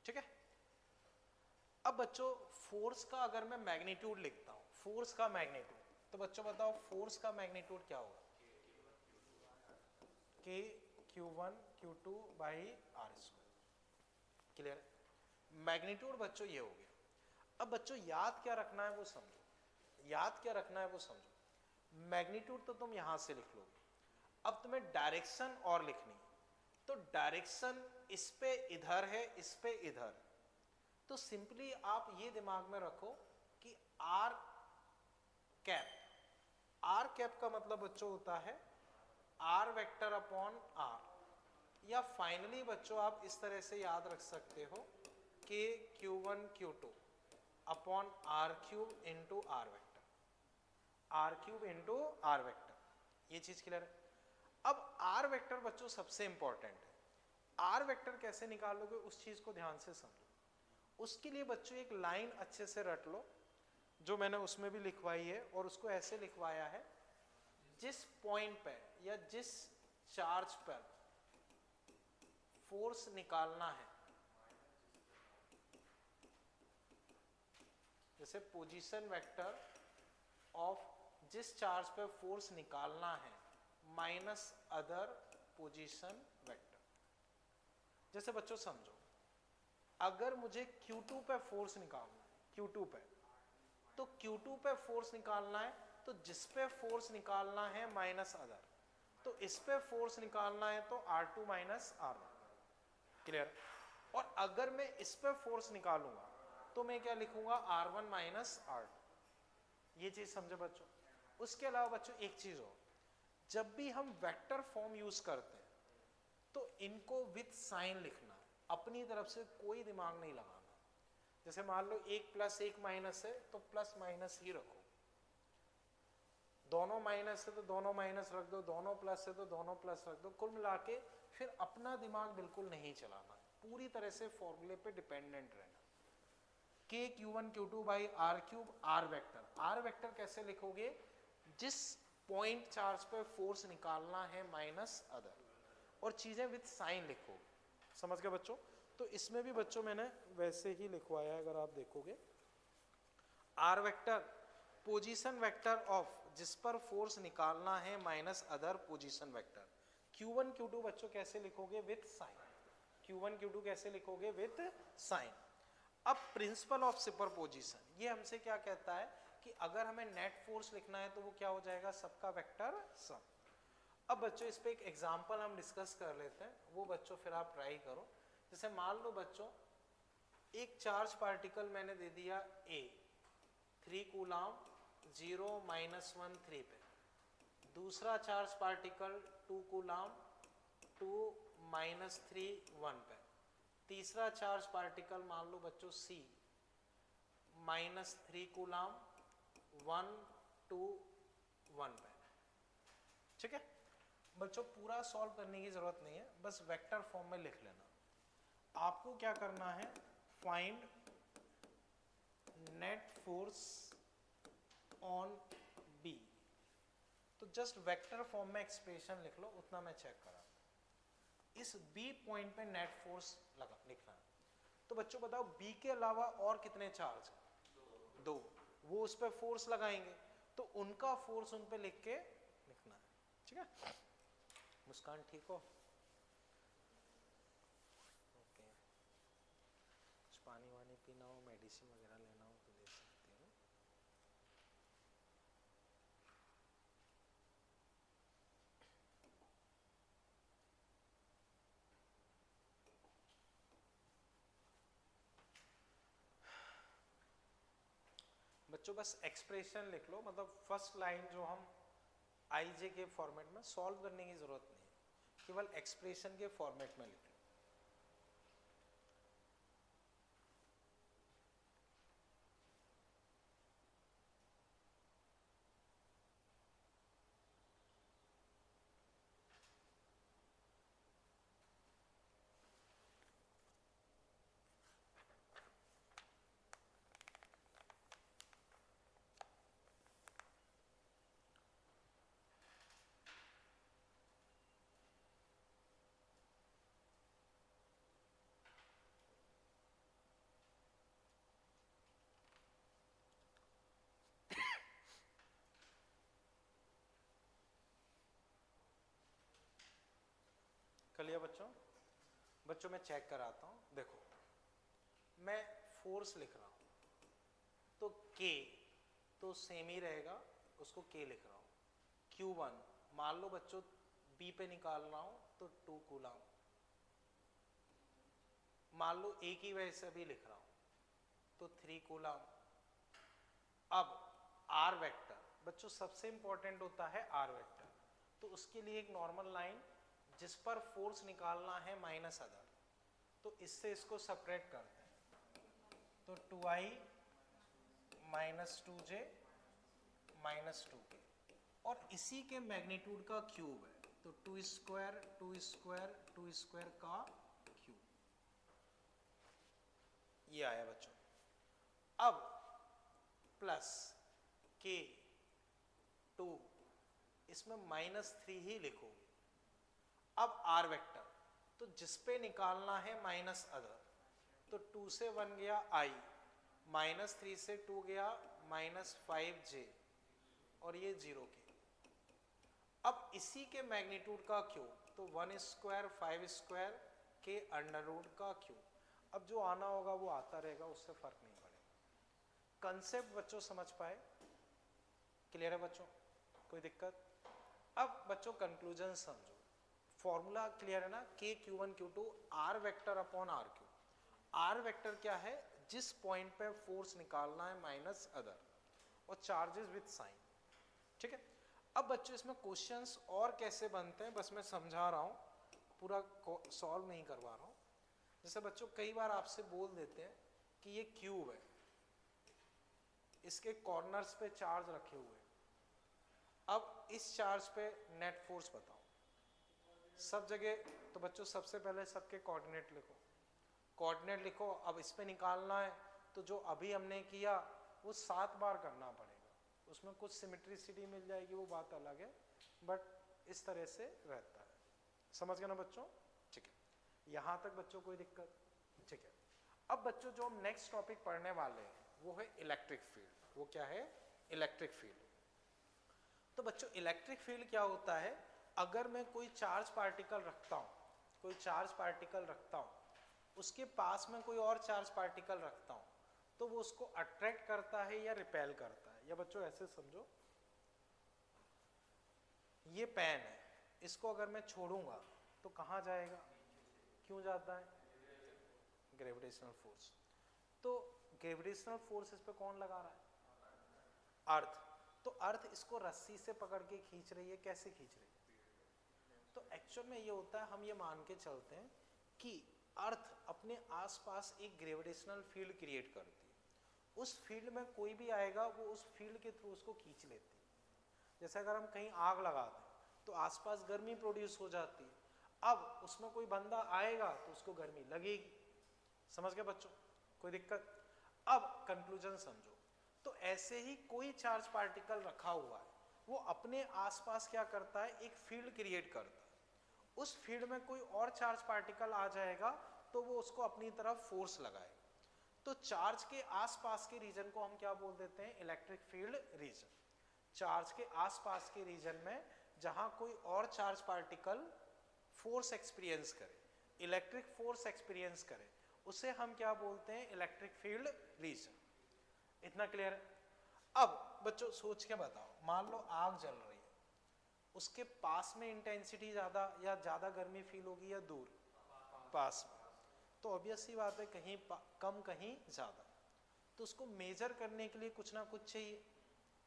ठीक है। अब बच्चों फोर्स का अगर मैं मैग्नीट्यूड लिखता हूं, फोर्स का मैग्नीट्यूड, तो बच्चों बताओ फोर्स का मैग्नीट्यूड क्या होगा, k q1 q2 by r square. Clear है, मैग्नीट्यूड बच्चों ये हो गया। अब बच्चों याद क्या रखना है वो समझो, याद क्या रखना है वो समझो। मैग्नीट्यूड तो तुम यहां से लिख लोगे, अब तुम्हें डायरेक्शन और लिखनी, तो डायरेक्शन इस पे इधर है, इस पे इधर, तो सिंपली आप ये दिमाग में रखो कि आर कैप, आर कैप का मतलब बच्चों होता है आर वेक्टर अपॉन आर, या फाइनली बच्चों आप इस तरह से याद रख सकते हो कि Q1 Q2 upon r cube into r vector, r cube into r vector, ये चीज क्लियर है। अब आर वेक्टर बच्चों सबसे इंपॉर्टेंट है, आर वेक्टर कैसे निकालोगे उस चीज को ध्यान से समझो। उसके लिए बच्चों एक लाइन अच्छे से रट लो, जो मैंने उसमें भी लिखवाई है, और उसको ऐसे लिखवाया है, जिस पॉइंट पे या जिस चार्ज पर फोर्स निकालना है, जैसे पोजीशन वेक्टर ऑफ जिस चार्ज पर फोर्स निकालना है माइनस अदर पोजीशन वेक्टर। जैसे बच्चों समझो, अगर मुझे Q2 पे फोर्स निकालना है, Q2 पे, तो Q2 पे फोर्स निकालना है, तो जिस पे फोर्स निकालना है माइनस अदर, तो इस पे फोर्स निकालना है तो R2 माइनस R1। क्लियर। और अगर मैं इस पे फोर्स निकालूंगा तो मैं क्या लिखूंगा, R1 माइनस R2। ये चीज समझो बच्चों। उसके अलावा बच्चों एक चीज हो, जब भी हम वेक्टर फॉर्म यूज करते हैं तो इनको विथ साइन लिखना, अपनी तरफ से कोई दिमाग नहीं लगाना। जैसे मान लो एक प्लस एक माइनस है तो प्लस माइनस ही रखो, दोनों माइनस है तो दोनों माइनस रख दो, दोनों प्लस है तो दोनों प्लस रख दो। कुल मिला के फिर अपना दिमाग बिल्कुल नहीं चलाना, पूरी तरह से फॉर्मूले पे डिपेंडेंट रहना। k q1 q2 by r cube r vector, r vector कैसे लिखोगे, जिस पॉइंट चार्ज पे फोर्स निकालना है माइनस अदर, और चीजें विथ साइन लिखो। समझ गए बच्चों। तो इसमें भी बच्चों मैंने वैसे ही लिखवाया है, अगर आप देखोगे r vector position vector of जिस पर फोर्स निकालना है minus other position vector. Q1 Q2 बच्चों कैसे लिखोगे, विथ साइन। Q1 Q2 कैसे लिखोगे, विथ साइन। अब प्रिंसिपल ऑफ सुपरपोजिशन, ये हमसे क्या कहता है कि अगर हमें नेट फोर्स लिखना है तो वो क्या हो जाएगा, सबका वेक्टर सम। अब बच्चों इस पे एक एग्जांपल हम डिस्कस कर लेते हैं, वो बच्चों फिर आप ट्राई करो। जैसे मान लो बच्चों एक चार्ज पार्टिकल मैंने दे दिया A 3 कूलम 0 -1 3 पे, दूसरा चार्ज पार्टिकल 2 कूलम 2 -3 1 पे, तीसरा चार्ज पार्टिकल मान लो बच्चों C -3 कूलम 1 2 1 पे। ठीक है बच्चों, पूरा सॉल्व करने की जरूरत नहीं है, बस वेक्टर फॉर्म में लिख लेना। आपको क्या करना है, find net force on B, तो जस्ट वेक्टर फॉर्म में एक्सप्रेशन लिख लो, उतना मैं चेक करा। इस B पॉइंट पे नेट फोर्स लगा लिखना है। तो बच्चों बताओ B के अलावा और कितने चार्ज हैं, दो, वो उस पर फोर्स लगाएंगे, तो उनका फोर्स उन पे लिख के लिखना है। ठीक है, मुस्कान ठीक हो, ओके, कुछ पानी वानी पीना हो, मेडिसिन वगैरह लेना हो तो ले सकते हो। बच्चों बस एक्सप्रेशन लिख लो, मतलब फर्स्ट लाइन जो हम आईजे के फॉर्मेट में, सॉल्व करने की जरूरत नहीं है, केवल एक्सप्रेशन के फॉर्मेट में लिख लो। कर लिया बच्चों? बच्चों मैं चेक कराता हूं, देखो मैं फोर्स लिख रहा हूं तो K तो सेम ही रहेगा, उसको K लिख रहा हूं। Q1 मान लो बच्चों B पे निकाल रहा हूं तो 2 कूलम, मान लो A की वजह से भी लिख रहा हूं तो 3 कूलम। अब R वेक्टर बच्चों सबसे इंपॉर्टेंट होता है R वेक्टर, तो उसके लिए एक नॉर्मल लाइन जिस पर फोर्स निकालना है माइनस अदर, तो इससे इसको सेपरेट करते हैं, तो 2i minus 2j minus 2k, और इसी के मैग्नीट्यूड का क्यूब है, तो 2 स्क्वायर 2 स्क्वायर 2 स्क्वायर का क्यूब, ये आया बच्चों। अब प्लस k 2, इसमें -3 ही लिखोगे। अब R वेक्टर तो जिस पे निकालना है माइनस अदर, तो 2 से 1 गया i, -3 से 2 गया -5j, और ये 0 के। अब इसी के मैग्नीट्यूड का क्यूब, तो 1 स्क्वायर 5 स्क्वायर के अंडर रूट का क्यूब। अब जो आना होगा वो आता रहेगा, उससे फर्क नहीं पड़ेगा। कंसेप्ट बच्चों समझ पाए? क्लियर है बच्चों? कोई दिक्कत? अब बच्चों कंक्लूजन समझो। फॉर्मूला क्लियर है ना? K Q1 Q2 R vector upon R cube. R vector क्या है? जिस पॉइंट पे फोर्स निकालना है माइनस अदर, और चार्जेस विद साइन, ठीक है। अब बच्चों इसमें क्वेश्चंस और कैसे बनते हैं बस मैं समझा रहा हूं, पूरा सॉल्व नहीं करवा रहा हूं। जैसे बच्चों कई बार आपसे बोल देते हैं कि ये क्यूब है, इसके कॉर्नर्स पे चार्ज रखे हुए हैं, अब इस चार्ज पे नेट फोर्स बताओ सब जगह। तो बच्चों सबसे पहले सबके कोऑर्डिनेट लिखो, कोऑर्डिनेट लिखो। अब इस पे निकालना है तो जो अभी हमने किया वो 7 बार करना पड़ेगा, उसमें कुछ सिमेट्रिसिटी मिल जाएगी, वो बात अलग है, बट इस तरह से रहता है। समझ गए ना बच्चों? ठीक है, यहां तक बच्चों कोई दिक्कत? ठीक है। अब बच्चों जो हम नेक्स्ट टॉपिक पढ़ने वाले हैं वो है इलेक्ट्रिक फील्ड। वो क्या है? Electric field. तो बच्चों इलेक्ट्रिक फील्ड क्या होता है? अगर मैं कोई चार्ज पार्टिकल रखता हूं, कोई चार्ज पार्टिकल रखता हूं, उसके पास में कोई और चार्ज पार्टिकल रखता हूं, तो वो उसको अट्रैक्ट करता है या रिपेल करता है। या बच्चों ऐसे समझो, ये पेन है, इसको अगर मैं छोड़ूंगा तो कहां जाएगा? क्यों जाता है? Gravitational force. तो ग्रेविटेशनल फोर्स इस पे कौन लगा रहा है? अर्थ। तो अर्थ इसको रस्सी से पकड़ के खींच रही है। कैसे खींच रही है? तो एक्चुअल में ये होता है, हम ये मान के चलते हैं कि अर्थ अपने आसपास एक ग्रेविटेशनल फील्ड क्रिएट करती है, उस फील्ड में कोई भी आएगा वो उस फील्ड के थ्रू उसको खींच लेती है। जैसे अगर हम कहीं आग लगाते हैं तो आसपास गर्मी प्रोड्यूस हो जाती है, अब उसमें कोई बंदा आएगा तो उसको गर्मी लगेगी। समझ गए बच्चों? कोई दिक्कत? अब कंक्लूजन समझो। तो ऐसे ही कोई चार्ज पार्टिकल रखा हुआ है, वो अपने आसपास क्या करता है? एक फील्ड क्रिएट करता है। उस फील्ड में कोई और चार्ज पार्टिकल आ जाएगा तो वो उसको अपनी तरफ फोर्स लगाएगा। तो चार्ज के आसपास के रीजन को हम क्या बोल देते हैं? Electric field region. चार्ज के आसपास के रीजन में जहां कोई और चार्ज पार्टिकल फोर्स एक्सपीरियंस करे, इलेक्ट्रिक फोर्स एक्सपीरियंस करे, उसे हम क्या बोलते हैं? Electric field region. इतना क्लियर है? अब बच्चों सोच के बताओ, मान लो आग जल रही है, उसके पास में इंटेंसिटी ज्यादा या ज्यादा गर्मी फील होगी या दूर? पास में। तो ऑब्वियस सी बात है, कहीं कम कहीं ज्यादा। तो उसको मेजर करने के लिए कुछ ना कुछ चाहिए,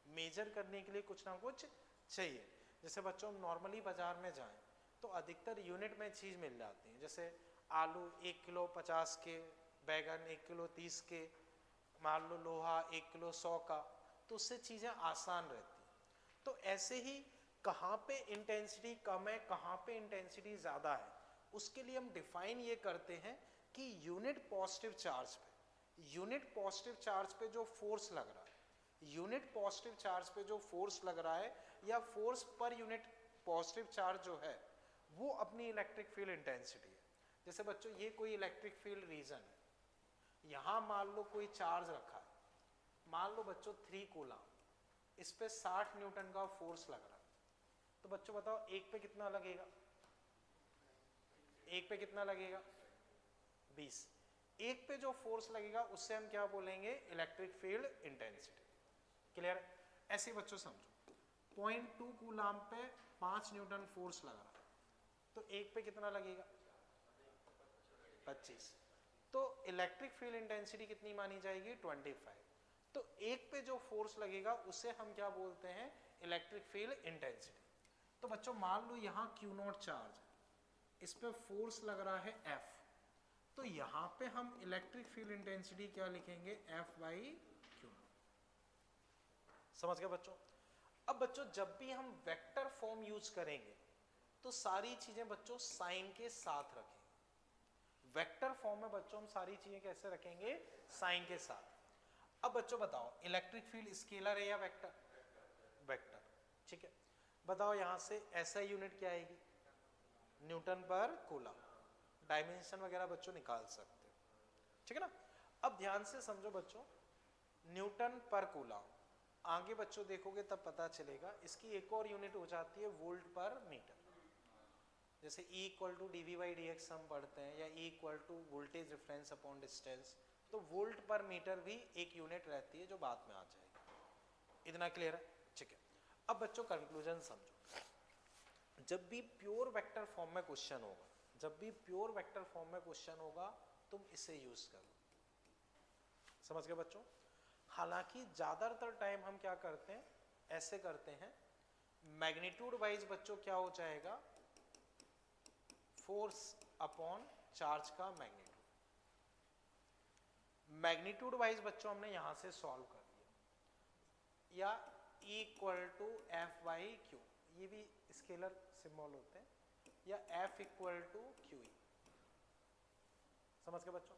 मेजर करने के लिए कुछ ना कुछ चाहिए। जैसे बच्चों हम नॉर्मली बाजार में जाएं तो अधिकतर यूनिट में चीज़ मिल जाती है, जैसे आलू 1 किलो 50 के, बैगन 1 किलो 30 के, मान लो लोहा 1 किलो 100 का, तो उससे चीज़ें आसान रहती हैं। तो ऐसे ही कहाँ पे इंटेंसिटी कम है, कहाँ पे इंटेंसिटी ज़्यादा है, उसके लिए हम डिफाइन ये करते हैं कि यूनिट पॉजिटिव चार्ज पे जो फोर्स लग रहा है, यूनिट पॉजिटिव चार्ज पे जो फोर्स लग रहा है, या force per unit positive charge जो है, वो अपनी इलेक्ट्रिक फील्ड इंटेंसिटी है। जैसे बच्चों ये कोई इलेक्ट्रिक फील्ड रीजन है, यहाँ मान लो कोई चार्ज रखा है, मान लो बच्चों 3 कूलम, इस पे 60 न्यूटन का फोर्स लग रहा है, तो बच्चों बताओ एक पे कितना लगेगा, एक पे कितना लगेगा 20। एक पे जो फोर्स लगेगा उससे हम क्या बोलेंगे, इलेक्ट्रिक फील्ड इंटेंसिटी। क्लियर है? ऐसे बच्चों समझो 0.2 कूलम पे 5 न्यूटन फोर्स लग रहा है, तो एक पे कितना लगेगा 25, तो इलेक्ट्रिक फील्ड इंटेंसिटी कितनी मानी जाएगी 25। तो एक पे जो फोर्स लगेगा उसे हम क्या बोलते हैं, इलेक्ट्रिक फील्ड इंटेंसिटी। तो बच्चों मान लो यहाँ Q नॉट चार्ज है, इस पे फोर्स लग रहा है F, तो यहाँ पे हम इलेक्ट्रिक फील्ड इंटेंसिटी क्या लिखेंगे, F/Q। समझ गए बच्चों? अब बच्चों जब भी हम वेक्टर फॉर्म यूज करेंगे तो सारी चीजें बच्चों साइन के साथ रखेंगे। वेक्टर फॉर्म में बच्चों हम सारी चीजें कैसे रखेंगे, साइन के साथ। अब बच्चों बताओ इलेक्ट्रिक फील्ड स्केलर है या वेक्टर, वेक्टर, ठीक है। बताओ यहां से SI यूनिट क्या आएगी, न्यूटन पर कूलम, डायमेंशन वगैरह बच्चों निकाल सकते हो, ठीक है ना। अब ध्यान से समझो बच्चों, न्यूटन पर कूलम, आगे बच्चों देखोगे तब पता चलेगा, इसकी एक और यूनिट हो जाती है वोल्ट पर मीटर। जैसे E = dV/dx हम पढ़ते हैं, या E = voltage difference upon distance, तो वोल्ट पर मीटर भी एक यूनिट रहती है जो बाद में आ जाएगी। इतना क्लियर है, ठीक है। अब बच्चों कंक्लूजन समझो, जब भी प्योर वेक्टर फॉर्म में क्वेश्चन होगा, जब भी प्योर वेक्टर फॉर्म में क्वेश्चन होगा, तुम इसे यूज करो। समझ गए बच्चों? हालांकि ज्यादातर टाइम हम क्या करते हैं, ऐसे करते हैं, मैग्नीट्यूड वाइज बच्चों क्या हो जाएगा, फोर्स अपॉन चार्ज का मैग्नीट्यूड। मैग्नीट्यूड वाइज बच्चों हमने यहां से सॉल्व कर दिया, या E = F/Q, ये भी स्केलर सिंबल होते हैं, या F = QE। समझ गए बच्चों?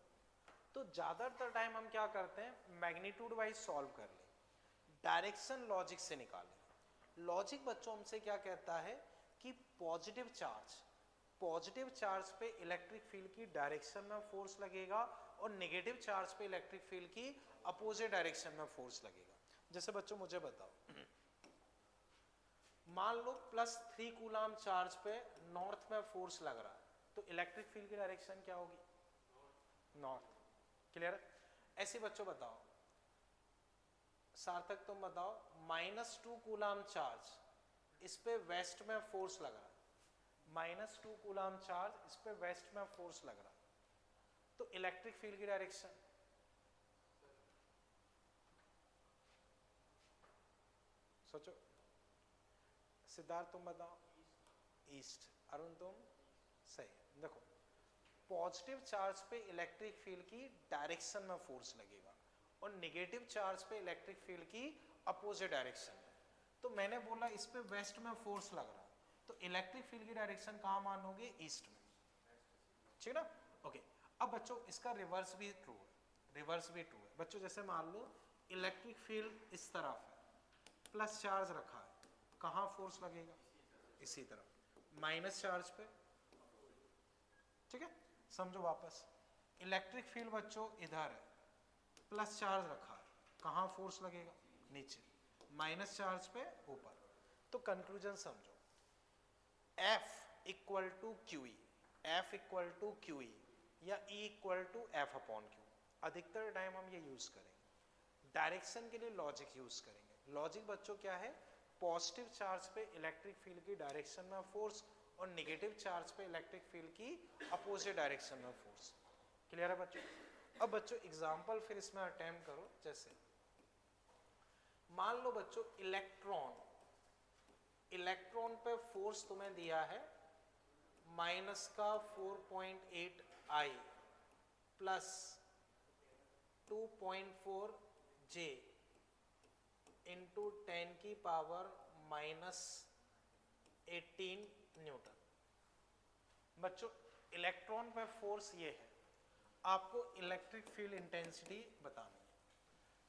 तो ज्यादातर टाइम हम क्या करते हैं, मैग्नीट्यूड वाइज सॉल्व कर ले, डायरेक्शन लॉजिक से निकाले। लॉजिक बच्चों हमसे क्या कहता है कि पॉजिटिव चार्ज पे इलेक्ट्रिक फील्ड की डायरेक्शन में फोर्स लगेगा, और नेगेटिव चार्ज पे इलेक्ट्रिक फील्ड की अपोजिट डायरेक्शन में फोर्स लगेगा। जैसे बच्चों मुझे बताओ, मान लो +3 कूलम चार्ज पे नॉर्थ में फोर्स लग रहा है, तो इलेक्ट्रिक फील्ड की डायरेक्शन क्या होगी, नॉर्थ। क्लियर? ऐसे बच्चों बताओ, सार्थक तुम बताओ, -2 कूलम चार्ज, इस पे वेस्ट में फोर्स लग रहा है, -2 कूलम चार्ज, इस पे वेस्ट में फोर्स लग रहा है, तो इलेक्ट्रिक फील्ड की डायरेक्शन, सोचो। सिद्धार्थ तुम बताओ, ईस्ट। अरुण तुम, सही। देखो पॉजिटिव चार्ज पे इलेक्ट्रिक फील्ड की डायरेक्शन में फोर्स लगेगा, और नेगेटिव चार्ज पे इलेक्ट्रिक फील्ड की अपोजिट डायरेक्शन में। तो मैंने बोला इस पे वेस्ट में फोर्स लग रहा है, तो इलेक्ट्रिक फील्ड की डायरेक्शन कहाँ मानोगे, ईस्ट में, ठीक ना। ओके, अब बच्चों इसका रिवर्स भी ट्रू है, रिवर्स भी ट्रू है बच्चों। जैसे मान लो इलेक्ट्रिक फील्ड इस तरफ है, प्लस चार्ज रखा है, कहाँ फोर्स लगेगा, इसी तरफ, माइनस चार्ज पे, ठीक है। समझो वापस, इलेक्ट्रिक फील्ड बच्चों इधर है, प्लस चार्ज रखा है, कहाँ फोर्स लगेगा, नीचे, माइनस चार्ज पे ऊपर। तो कंक्लूजन समझो, F = QE, F = QE, या E = F/Q। अधिकतर टाइम हम ये यूज करेंगे। डायरेक्शन के लिए लॉजिक यूज करेंगे। लॉजिक बच्चों क्या है, पॉजिटिव चार्ज पे इलेक्ट्रिक फील्ड की डायरेक्शन में फोर्स, और नेगेटिव चार्ज पे इलेक्ट्रिक फील्ड की अपोजिट डायरेक्शन में फोर्स। क्लियर है बच्चों? अब बच्चों एग्जांपल फिर इसमें अटेम्प्ट करो। जैसे मान लो बच्चों, इलेक्ट्रॉन पे फोर्स तुम्हें दिया है माइनस का 4.8 आई प्लस 2.4 जे इंटू 10 की पावर माइनस 18 न्यूटन। बच्चों इलेक्ट्रॉन पे फोर्स ये है, आपको इलेक्ट्रिक फील्ड इंटेंसिटी बतानी है।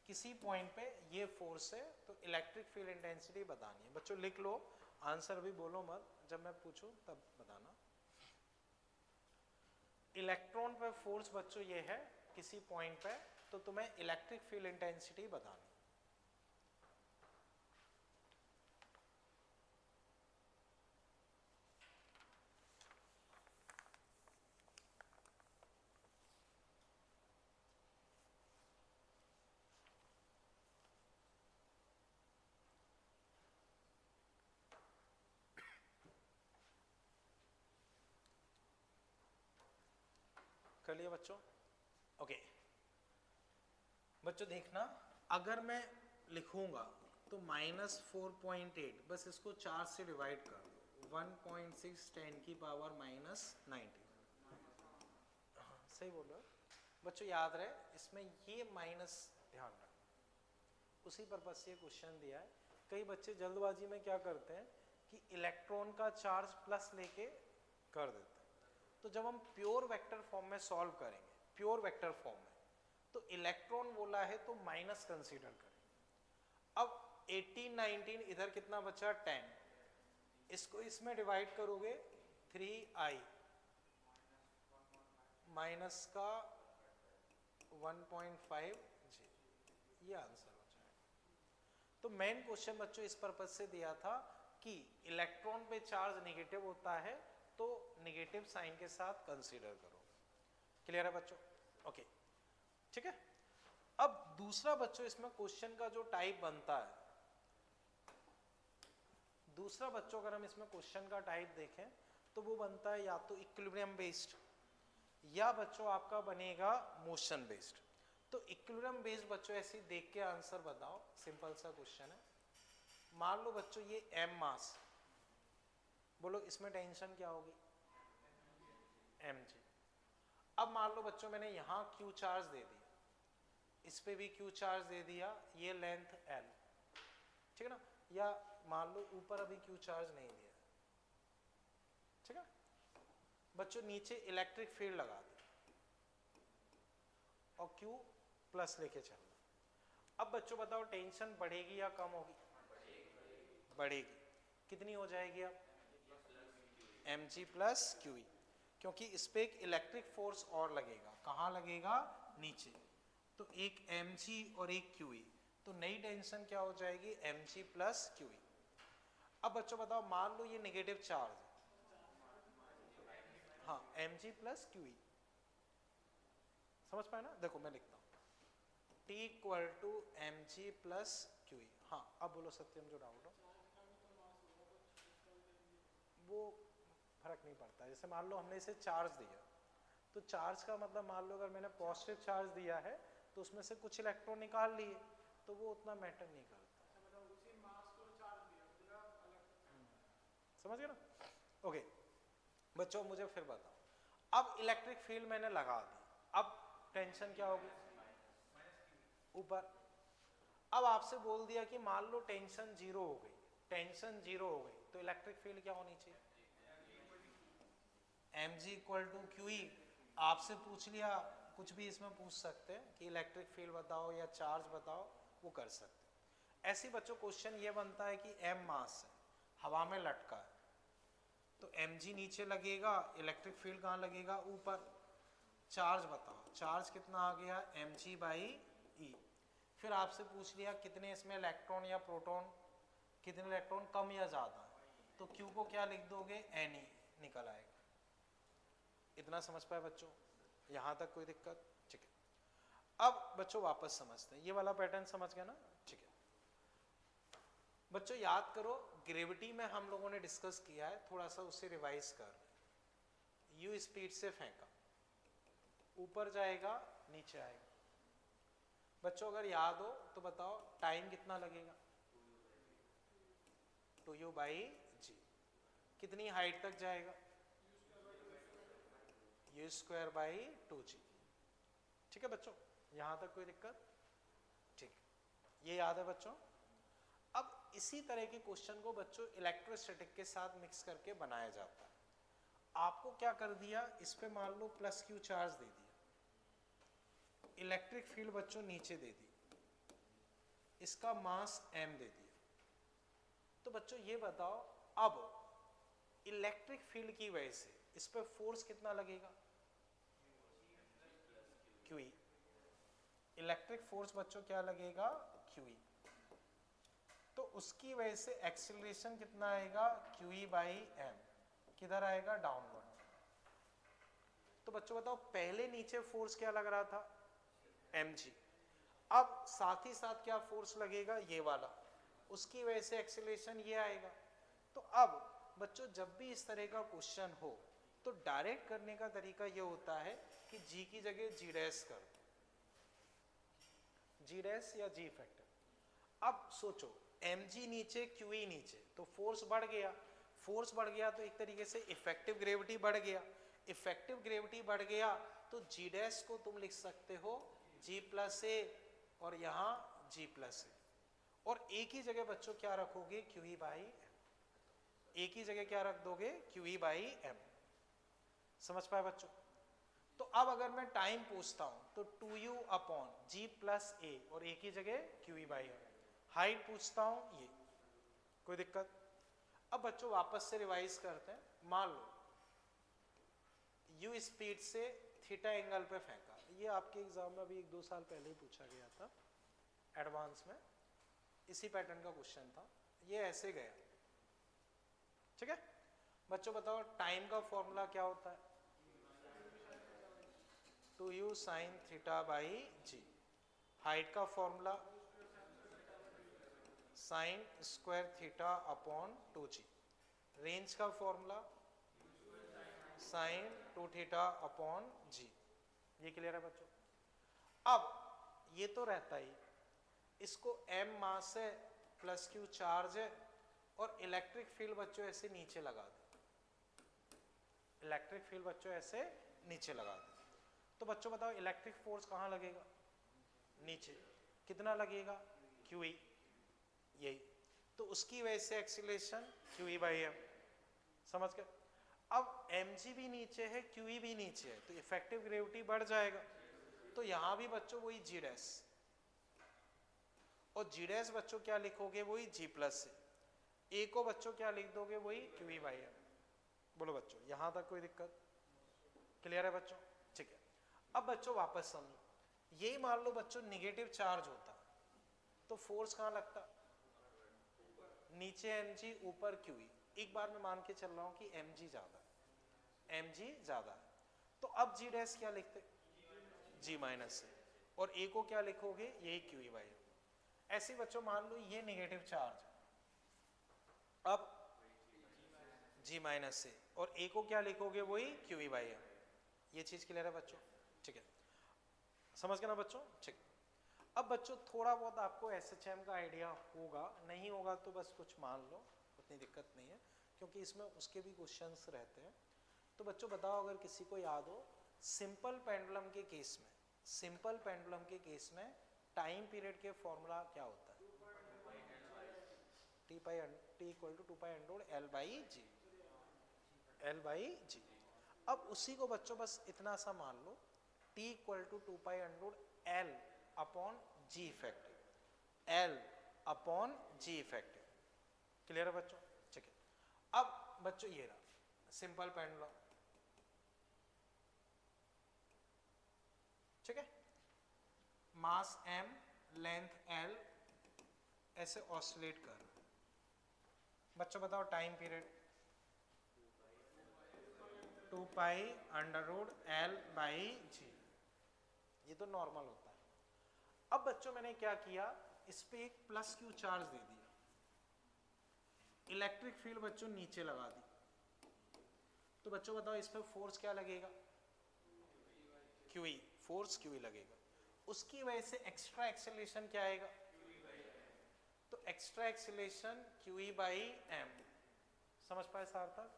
किसी पॉइंट पे ये फोर्स है तो इलेक्ट्रिक फील्ड इंटेंसिटी बतानी है। बच्चों लिख लो, आंसर भी बोलो मत, जब मैं पूछूं तब बताना। इलेक्ट्रॉन पे फोर्स बच्चों ये है किसी पॉइंट पे, तो तुम्हें इलेक्ट्रिक फील्ड इंटेंसिटी बतानी। कर लिया बच्चों? ओके बच्चों देखना, अगर मैं लिखूंगा तो माइनस 4.8, बस इसको 4 से डिवाइड कर दो, 1.6 10 की पावर माइनस 90। हाँ सही बोल रहे हो बच्चों, याद रहे इसमें ये माइनस ध्यान रखना, उसी पर्पज से क्वेश्चन दिया है। कई बच्चे जल्दबाजी में क्या करते हैं कि इलेक्ट्रॉन का चार्ज प्लस लेके कर देते हैं। तो जब हम प्योर वेक्टर फॉर्म में सॉल्व करेंगे, प्योर वेक्टर फॉर्म में, तो इलेक्ट्रॉन बोला है तो माइनस कंसीडर करें। अब 18 19 इधर कितना बचा 10, इसको इसमें डिवाइड करोगे 3i माइनस का 1.5 जी, ये आंसर हो जाएगा। तो मेन क्वेश्चन बच्चों इस पर्पज से दिया था कि इलेक्ट्रॉन पे चार्ज नेगेटिव होता है तो नेगेटिव साइन के साथ कंसीडर करो। क्लियर है बच्चों? ओके ठीक है। अब दूसरा बच्चों इसमें क्वेश्चन का जो टाइप बनता है, दूसरा बच्चों अगर हम इसमें क्वेश्चन का टाइप देखें तो वो बनता है या तो इक्विलिब्रियम बेस्ड या बच्चों आपका बनेगा मोशन बेस्ड। तो इक्विलिब्रियम बेस्ड बच्चों ऐसे देख के आंसर बताओ, सिंपल सा क्वेश्चन है। मान लो बच्चों ये m मास, बोलो इसमें टेंशन क्या होगी mg। अब मान लो बच्चों मैंने यहां q चार्ज दे दिया, इस पे भी q चार्ज दे दिया, ये लेंथ l, ठीक है ना, या मान लो ऊपर अभी q चार्ज नहीं दिया, ठीक है बच्चों, नीचे इलेक्ट्रिक फील्ड लगा दी और q प्लस लेके चलना। अब बच्चों बताओ टेंशन बढ़ेगी या कम होगी? बढ़ेगी। कितनी हो जाएगी अब? mg प्लस qe, क्योंकि इस पे एक इलेक्ट्रिक फोर्स और लगेगा। कहाँ लगेगा? नीचे। तो एक mg और एक qe, तो नई टेंशन क्या हो जाएगी? mg plus qe। अब बच्चों बताओ मान लो ये नेगेटिव चार्ज है, हाँ mg प्लस qe, समझ पाए ना? देखो मैं लिखता हूँ T equal to mg plus qe। हाँ अब बोलो सत्यम जो डाउट हो। वो फर्क नहीं पड़ता, जैसे मान लो हमने इसे चार्ज दिया, तो चार्ज का मतलब मान लो अगर मैंने पॉजिटिव चार्ज दिया है तो उसमें से कुछ इलेक्ट्रॉन निकाल लिए, तो वो उतना मैटर नहीं करता। समझ गए ना? ओके बच्चों मुझे फिर बताओ, अब इलेक्ट्रिक फील्ड मैंने लगा दी, अब टेंशन क्या होगी? ऊपर। अब आपसे बोल दिया कि मान लो टेंशन जीरो हो गई, टेंशन जीरो हो गई, तो इलेक्ट्रिक फील्ड क्या होनी चाहिए? mg equal to qe। आपसे पूछ लिया, कुछ भी इसमें पूछ सकते हैं कि इलेक्ट्रिक फील्ड बताओ या चार्ज बताओ, वो कर सकते हैं। ऐसी बच्चों क्वेश्चन ये बनता है कि m मास है, हवा में लटका है, तो mg नीचे लगेगा, इलेक्ट्रिक फील्ड कहाँ लगेगा? ऊपर। चार्ज बताओ, चार्ज कितना आ गया? mg by e। फिर आपसे पूछ लिया कितने इसमें इलेक्ट्रॉन या प्रोटॉन, कितने इलेक्ट्रॉन कम या ज्यादा, तो q को क्या लिख दोगे? ne निकल आएगा। इतना समझ पाए बच्चों? यहां तक कोई दिक्कत? ठीक है। अब बच्चों वापस समझते हैं, ये वाला पैटर्न समझ गया ना? ठीक है बच्चों याद करो, ग्रेविटी में हम लोगों ने डिस्कस किया है, थोड़ा सा उसे रिवाइज कर। यू स्पीड से फेंका, ऊपर जाएगा नीचे आएगा। बच्चों अगर याद हो तो बताओ टाइम कितना लगेगा? 2u बाई जी। कितनी हाइट तक जाएगा? You square by 2g। ठीक है बच्चों, यहां तक कोई दिक्कत? ठीक, ये याद है बच्चों। अब इसी तरह के क्वेश्चन को बच्चों इलेक्ट्रोस्टैटिक के साथ मिक्स करके बनाया जाता है। आपको क्या कर दिया, इस पे मान लो प्लस क्यू चार्ज दे दिया, इलेक्ट्रिक फील्ड बच्चों नीचे दे दी, इसका मास m दे दिया। तो बच्चों ये बताओ, अब इलेक्ट्रिक फील्ड की वजह से इस पे फोर्स कितना लगेगा? QE। इलेक्ट्रिक फोर्स बच्चों क्या लगेगा? QE। तो उसकी वजह से एक्सीलरेशन कितना आएगा? QE by m। किधर आएगा? डाउनवर्ड। तो बच्चों बताओ, पहले नीचे फोर्स क्या लग रहा था? mg। अब साथ ही साथ क्या फोर्स लगेगा? ये वाला, उसकी वजह से एक्सीलरेशन ये आएगा। तो अब बच्चों जब भी इस तरह का क्वेश्चन हो तो डायरेक्ट करने का तरीका ये होता है कि g की जगह g डैश कर दो, g डैश या g फैक्टर। अब सोचो, mg नीचे QE नीचे, तो फोर्स बढ़ गया। फोर्स बढ़ गया तो एक तरीके से इफेक्टिव ग्रेविटी बढ़ गया। इफेक्टिव ग्रेविटी बढ़ गया तो g डैश को तुम लिख सकते हो g प्लस ए और यहाँ g प्लस ए, और ए की जगह बच्चों क्या रखोगे? QE by m। ए की जगह क्या रख दोगे? QE by m। समझ पाए बच्चों? तो अब अगर मैं टाइम पूछता हूं तो 2u अपॉन g प्लस ए और ए की जगह QE बाई m। हाइट पूछता हूं ये, कोई दिक्कत? अब बच्चों वापस से रिवाइज करते हैं। मान लो u स्पीड से थीटा एंगल पे फेंका, ये आपके एग्जाम में अभी 1-2 साल पहले ही पूछा गया था एडवांस में, इसी पैटर्न का क्वेश्चन था। ये ऐसे गया, ठीक है बच्चों? बताओ टाइम का फॉर्मूला क्या होता है? 2u sine theta by g. Height का formula sine square theta upon 2g। Range का formula sine 2 theta upon g. ये क्लियर है बच्चों? अब ये तो रहता ही, इसको m मास है प्लस q चार्ज है और इलेक्ट्रिक फील्ड बच्चों ऐसे नीचे लगा दे। इलेक्ट्रिक फील्ड बच्चों ऐसे नीचे लगा दे, तो बच्चों बताओ इलेक्ट्रिक फोर्स कहाँ लगेगा? नीचे। कितना लगेगा? QE। यही तो उसकी वजह से एक्सीलरेशन QE बाई m। समझ गए? अब mg भी नीचे है, QE भी नीचे है, तो इफेक्टिव ग्रेविटी बढ़ जाएगा। तो यहां भी बच्चों वही g डैश, और g डैश बच्चों क्या लिखोगे? वही g प्लस से। a को बच्चों क्या लिख दोगे? वही QE बाई m। बोलो बच्चों, यहां तक कोई दिक्कत? क्लियर है बच्चों? ठीक है। अब बच्चों वापस समझो, यही मान लो बच्चों निगेटिव चार्ज होता तो फोर्स कहाँ लगता? नीचे mg, ऊपर QE। एक बार मैं मान के चल रहा हूं कि mg ज्यादा है, mg ज्यादा है, तो अब g डैश क्या लिखते? g माइनस से, और a को क्या लिखोगे? यही QE बाई m। ऐसे बच्चों मान लो ये नेगेटिव चार्ज, अब g माइनस से, और a को क्या लिखोगे? वही QE बाई m। ये चीज क्लियर है बच्चों? ठीक है, समझ गए ना बच्चों? ठीक। अब बच्चों थोड़ा बहुत आपको SHM का आइडिया होगा, नहीं होगा तो बस कुछ मान लो, उतनी दिक्कत नहीं है, क्योंकि इसमें उसके भी क्वेश्चंस रहते हैं। तो बच्चों बताओ, अगर किसी को याद हो, सिंपल पेंडुलम के केस में, सिंपल पेंडुलम के केस में टाइम पीरियड के फॉर्मूला क्या होता है? T equal to 2 pi under L by g. L by g. अब उसी को बच्चों बस इतना सा मान लो, T equal to 2 pi under L upon g effective, L upon g effective. Clear है बच्चों? ठीक है। अब बच्चों ये रहा सिंपल पेंडुलम, ठीक है? मास m, लेंथ l, ऐसे ऑसिलेट कर रहा है। बच्चों बताओ time period 2 pi under root L by g. ये तो नॉर्मल होता है। अब बच्चों मैंने क्या किया, इस पे एक प्लस क्यू चार्ज दे दिया, इलेक्ट्रिक फील्ड बच्चों नीचे लगा दी, तो बच्चों बताओ इस पे फोर्स क्या लगेगा? QE, फोर्स QE लगेगा। उसकी वजह से एक्स्ट्रा एक्सेलरेशन क्या आएगा? तो extra acceleration QE by m। समझ पाए सार्थक?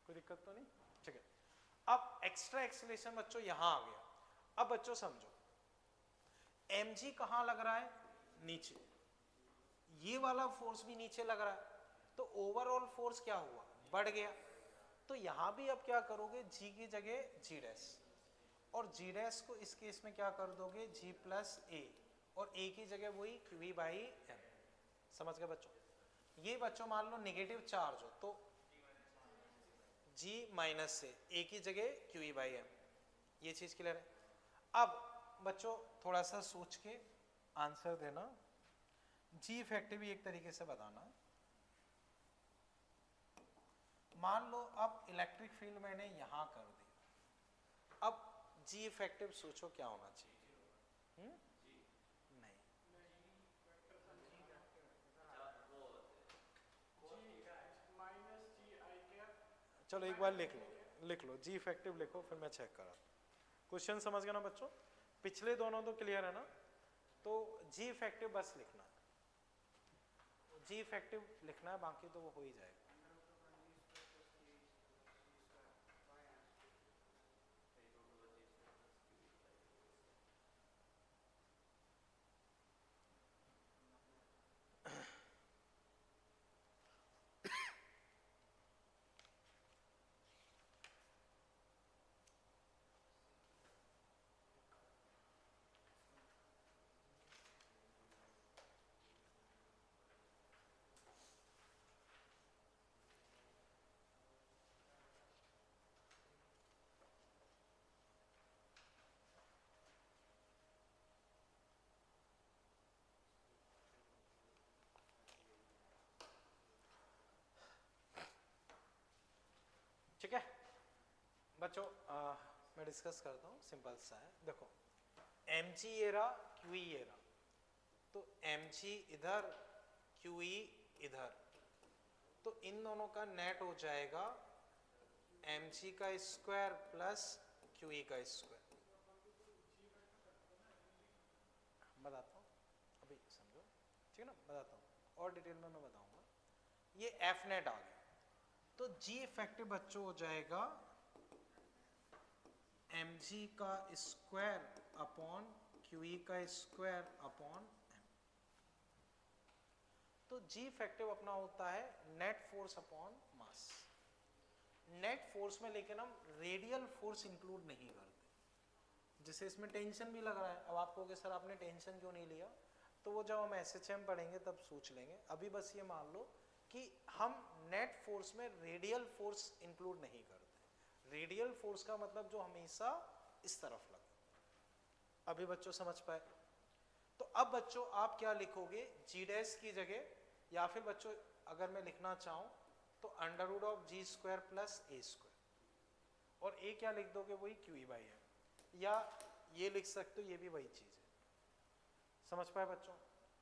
कोई दिक्कत तो नहीं? ठीक है। अब एक्स्ट्रा एक्सेलरेशन बच्चों यहां आ गया। अब बच्चों समझो mg कहां लग रहा है, नीचे, ये वाला फोर्स भी नीचे लग रहा है, तो ओवरऑल फोर्स क्या हुआ, बढ़ गया। तो यहां भी अब क्या करोगे, g की जगह g डैश, और g डैश को इस केस में क्या कर दोगे, g प्लस a, और a की जगह वही qe बाई m। समझ गए बच्चों? ये बच्चों मान लो नेगेटिव चार्ज हो तो g माइनस से, a की जगह qe बाई m, ये चीज क्लियर है। अब बच्चों थोड़ा सा सोच के आंसर देना, जी इफेक्टिव भी एक तरीके से बताना। मान लो अब इलेक्ट्रिक फील्ड मैंने यहां कर दिया, अब जी इफेक्टिव सोचो क्या होना चाहिए? नहीं, चलो एक बार लिख लो जी इफेक्टिव लिखो, फिर मैं चेक करा। क्वेश्चन समझ गए ना बच्चों? पिछले दोनों तो क्लियर है ना? तो जी इफेक्टिव बस लिखना है, जी इफेक्टिव लिखना है, बाकी तो वो हो ही जाएगा। ठीक है बच्चों, मैं डिस्कस करता हूँ, सिंपल सा है। देखो mg ये रहा, qe ये रहा, तो mg इधर, qe इधर, तो इन दोनों का नेट हो जाएगा mg का स्क्वायर प्लस qe का स्क्वायर। बताता हूँ, अभी समझो, ठीक है ना, बताता हूँ और डिटेल में मैं बताऊंगा। ये एफ नेट आ गया, तो जी इफेक्टिव बच्चों हो जाएगा mg का स्क्वायर अपॉन qe का स्क्वायर अपॉन m। तो जी इफेक्टिव अपना होता है net force upon mass. Net force में लेकिन हम रेडियल फोर्स इंक्लूड नहीं करते, जैसे इसमें टेंशन भी लग रहा है। अब आप कहोगे सर आपने टेंशन क्यों नहीं लिया, तो वो जब हम एसएचएम पढ़ेंगे तब सोच लेंगे। अभी बस ये मान लो कि हम नेट फोर्स में रेडियल फोर्स इंक्लूड नहीं करते। रेडियल फोर्स का मतलब जो हमेशा इस तरफ लगे। अभी बच्चों समझ पाए? तो अब बच्चों आप क्या लिखोगे, जी डैश की जगह, या फिर बच्चों अगर मैं लिखना चाहूं तो under root of G square plus A square, और ए क्या लिख दोगे, वही क्यू बाई एम, या ये लिख सकते हो, ये भी वही चीज है। समझ पाए बच्चों?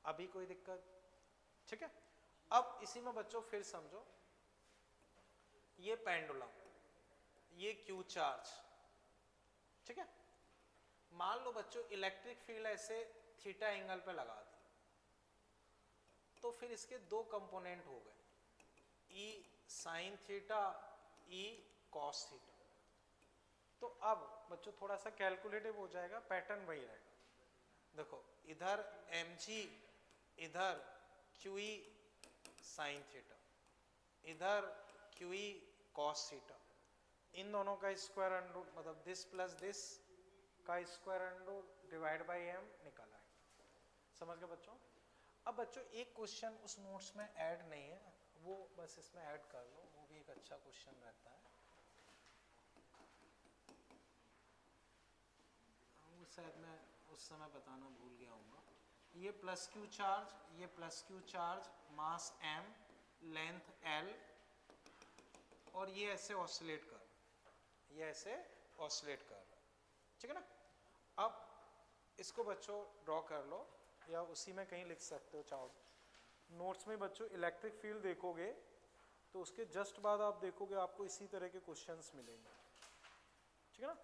अभी कोई दिक्कत? ठीक है। अब इसी में बच्चों फिर समझो, ये पेंडुलम, ये क्यू चार्ज, ठीक है। मान लो बच्चों इलेक्ट्रिक फील्ड ऐसे थीटा एंगल पे लगा दी, तो फिर इसके दो कंपोनेंट हो गए, E sine theta, E cos theta. तो अब बच्चों थोड़ा सा कैलकुलेटिव हो जाएगा, पैटर्न वही रहेगा। देखो इधर mg, इधर qe साइन थीटा, इधर qe कॉस थीटा, इन दोनों का स्क्वायर अंडर रूट, मतलब दिस प्लस दिस का square under root divide by m निकल आएगा। समझ गए बच्चों? अब बच्चों एक क्वेश्चन उस नोट्स में ऐड नहीं है, वो बस इसमें ऐड कर लो, वो भी एक अच्छा क्वेश्चन रहता है। वो शायद मैं उस समय बताना भूल गया हूँ। ये प्लस क्यू चार्ज, ये प्लस क्यू चार्ज, मास m, लेंथ l, और ये ऐसे ऑसिलेट कर, ये ऐसे ऑसिलेट कर रहा है, ठीक है ना। अब इसको बच्चों ड्रॉ कर लो, या उसी में कहीं लिख सकते हो चाहो। नोट्स में बच्चों इलेक्ट्रिक फील्ड देखोगे तो उसके जस्ट बाद आप देखोगे आपको इसी तरह के क्वेश्चंस मिलेंगे, ठीक है ना।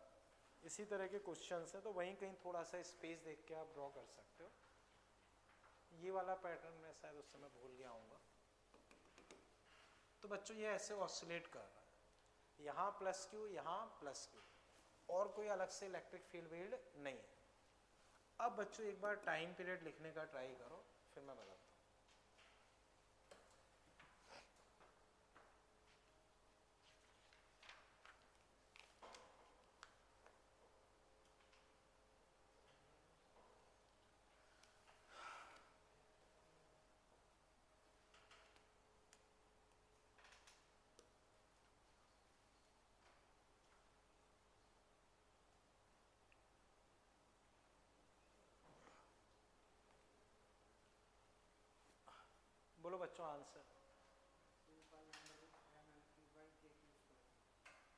इसी तरह के क्वेश्चंस हैं, तो वहीं कहीं थोड़ा सा स्पेस देख के आप ड्रॉ कर सकते हो। ये वाला पैटर्न मैं शायद उस समय भूल गया हूँगा। तो बच्चों ये ऐसे ऑसिलेट कर रहा है, यहाँ प्लस क्यू, यहाँ प्लस क्यू, और कोई अलग से इलेक्ट्रिक फील्ड नहीं है। अब बच्चों एक बार टाइम पीरियड लिखने का ट्राई करो, फिर मैं बताता हूँ। बोलो बच्चों आंसर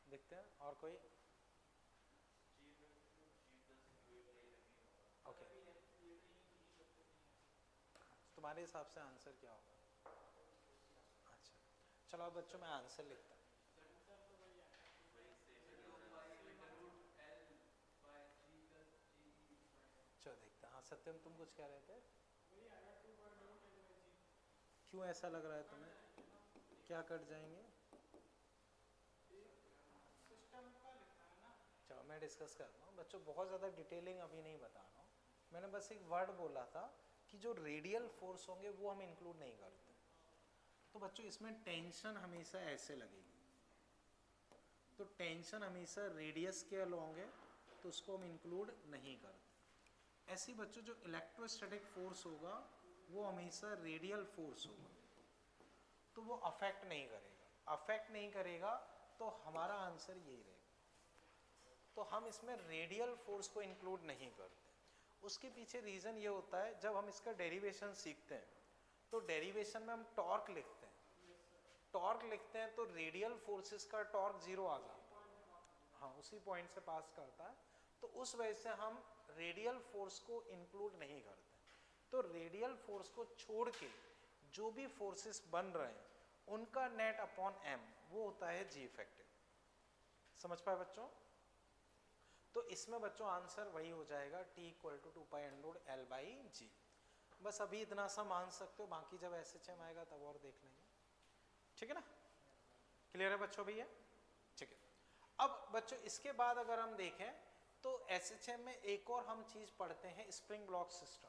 देखते हैं। और कोई? ओके, तुम्हारे हिसाब से आंसर क्या होगा? अच्छा चलो अब बच्चों मैं आंसर लिखता हूँ। चलो देखते हैं। हाँ सत्यम, तुम कुछ कह रहे थे? क्यों ऐसा लग रहा है तुम्हें? क्या कट जाएंगे? चलो मैं डिस्कस करता हूँ बच्चों, बहुत ज़्यादा डिटेलिंग अभी नहीं बता रहा हूँ। मैंने बस एक वर्ड बोला था कि जो रेडियल फोर्स होंगे वो हम इंक्लूड नहीं करते। तो बच्चों इसमें टेंशन हमेशा ऐसे लगेगी, तो टेंशन हमेशा रेडियस के अलॉन्ग है, तो उसको हम इंक्लूड नहीं करते। ऐसे ही बच्चों जो इलेक्ट्रोस्टैटिक फोर्स होगा वो हमेशा रेडियल फोर्स होगा, तो वो अफेक्ट नहीं करेगा। अफेक्ट नहीं करेगा तो हमारा आंसर यही रहेगा। तो हम इसमें रेडियल फोर्स को इंक्लूड नहीं करते। उसके पीछे रीज़न ये होता है, जब हम इसका डेरिवेशन सीखते हैं तो डेरिवेशन में हम टॉर्क लिखते हैं। टॉर्क लिखते हैं तो रेडियल फोर्सेस का टॉर्क 0 आ जाता है, हाँ उसी पॉइंट से पास करता है। तो उस वजह से हम रेडियल फोर्स को इंक्लूड नहीं करते। तो रेडियल फोर्स को छोड़ के जो भी फोर्सेस बन रहे हैं उनका नेट अपॉन एम वो होता है जी इफेक्टिव। समझ पाए बच्चों? तो इसमें बच्चों आंसर वही हो जाएगा T इक्वल टू 2π√L/G। बस अभी इतना सा मान सकते हो, बाकी जब SHM आएगा तब और देख लेंगे। ठीक है ना? क्लियर है बच्चों भैया? ठीक है। अब बच्चों इसके बाद अगर हम देखें तो SHM में एक और हम चीज पढ़ते हैं, स्प्रिंग ब्लॉक सिस्टम।